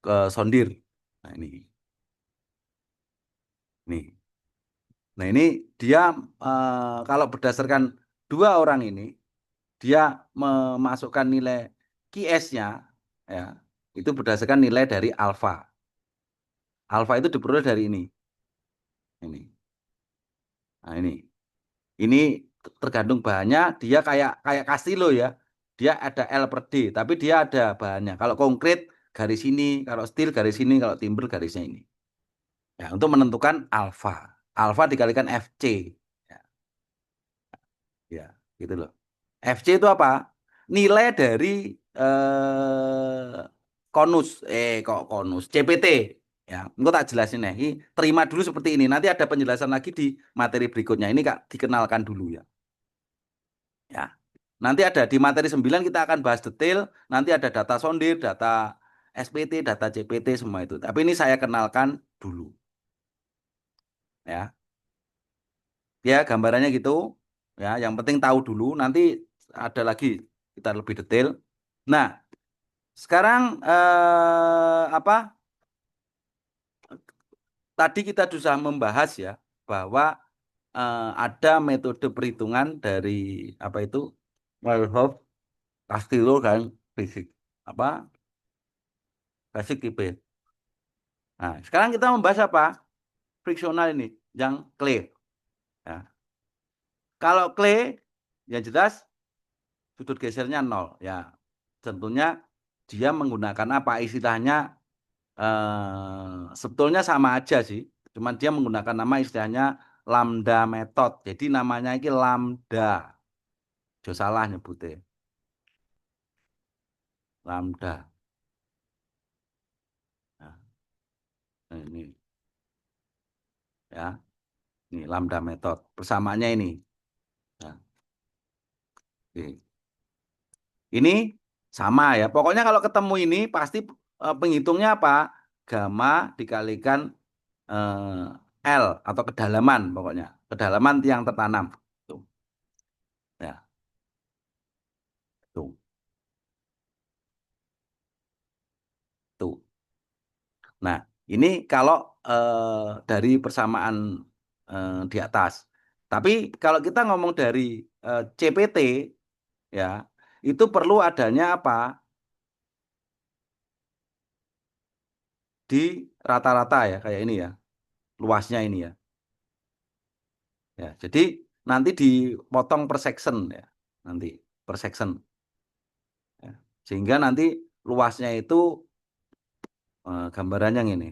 ke sondir. Nah, ini. Nih. Nah, ini dia kalau berdasarkan dua orang ini, dia memasukkan nilai QS-nya ya, itu berdasarkan nilai dari alfa. Alfa itu diperoleh dari ini. Ini. Nah, ini. Ini tergantung bahannya, dia kayak kayak Castilo ya. Dia ada L per D, tapi dia ada bahannya. Kalau konkret garis ini, kalau steel garis ini, kalau timber garisnya ini. Ya, untuk menentukan alfa. Alfa dikalikan FC. Ya, ya, gitu loh. FC itu apa? Nilai dari konus, kok konus, CPT. Ya, enggak tak jelasin nih. Terima dulu seperti ini. Nanti ada penjelasan lagi di materi berikutnya. Ini Kak dikenalkan dulu ya. Ya. Nanti ada di materi 9 kita akan bahas detail. Nanti ada data sondir, data SPT, data CPT semua itu. Tapi ini saya kenalkan dulu. Ya. Ya, gambarannya gitu. Ya, yang penting tahu dulu. Nanti ada lagi kita lebih detail. Nah, sekarang apa? Tadi kita sudah membahas ya bahwa ada metode perhitungan dari apa itu Weierhoff, Castillo dan Basic apa Basic tipe. Nah, sekarang kita membahas apa? Friksional ini yang clay. Ya. Kalau clay yang jelas sudut gesernya 0 ya. Tentunya dia menggunakan apa istilahnya sebetulnya sama aja sih. Cuman dia menggunakan nama istilahnya lambda method. Jadi namanya ini lambda. Jo salah nyebutnya. Lambda. Nah, ini ya. Ini lambda method. Persamaannya ini. Nah, oke. Ini sama ya. Pokoknya kalau ketemu ini pasti penghitungnya apa? Gamma dikalikan L atau kedalaman pokoknya. Kedalaman tiang tertanam. Tuh. Ya, tuh. Tuh. Nah, ini kalau dari persamaan di atas. Tapi kalau kita ngomong dari CPT ya, itu perlu adanya apa? Di rata-rata ya kayak ini ya. Luasnya ini ya. Ya, jadi nanti dipotong per section ya. Nanti per section. Ya. Sehingga nanti luasnya itu gambarannya yang ini.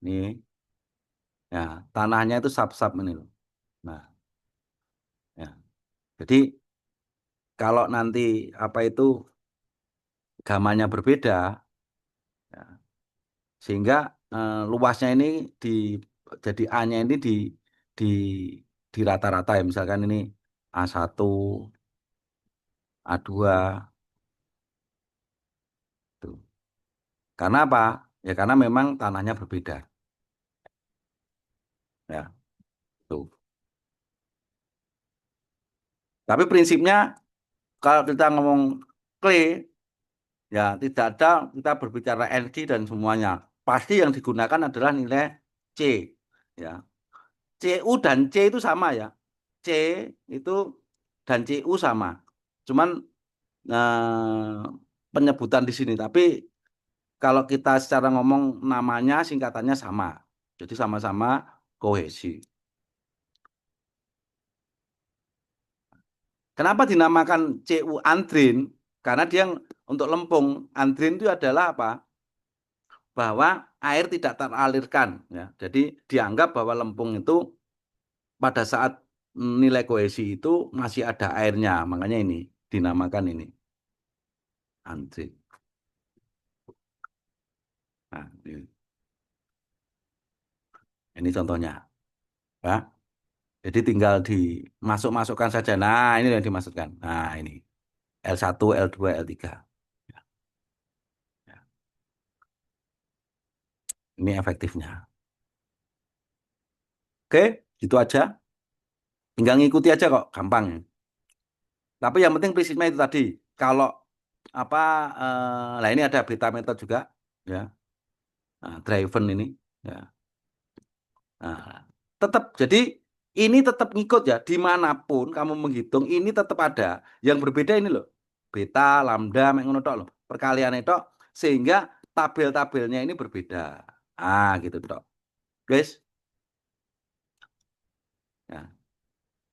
Ini ya, tanahnya itu sub-sub ini loh. Nah, ya. Jadi kalau nanti apa itu gamanya berbeda ya, sehingga luasnya ini di jadi A-nya ini di di rata-rata ya misalkan ini A1, A2 tuh. Karena apa? Ya karena memang tanahnya berbeda. Ya, tuh. Tapi prinsipnya kalau kita ngomong clay ya tidak ada kita berbicara energi dan semuanya. Pasti yang digunakan adalah nilai C ya. CU dan C itu sama ya. C itu dan CU sama. Cuman penyebutan di sini. Tapi kalau kita secara ngomong namanya singkatannya sama. Jadi sama-sama kohesi. Kenapa dinamakan CU antrin? Karena dia untuk lempung antrin itu adalah apa? Bahwa air tidak teralirkan. Ya. Jadi dianggap bahwa lempung itu pada saat nilai kohesi itu masih ada airnya. Makanya ini dinamakan ini antrin. Nah, ini contohnya. Ya. Jadi tinggal dimasukkan saja. Nah, ini yang dimaksudkan. Nah, ini L1, L2, L3. Ya, ya. Ini efektifnya. Oke, gitu aja. Tinggal ngikuti aja kok, gampang. Tapi yang penting prinsipnya itu tadi. Kalau apa, lah ini ada beta method juga, ya, nah, driven ini, ya. Nah, tetap jadi ini tetap ngikut ya, dimanapun kamu menghitung ini tetap ada. Yang berbeda ini loh, beta, lambda, mengono tok loh, perkalian itu, sehingga tabel-tabelnya ini berbeda. Ah, gitu tok, guys.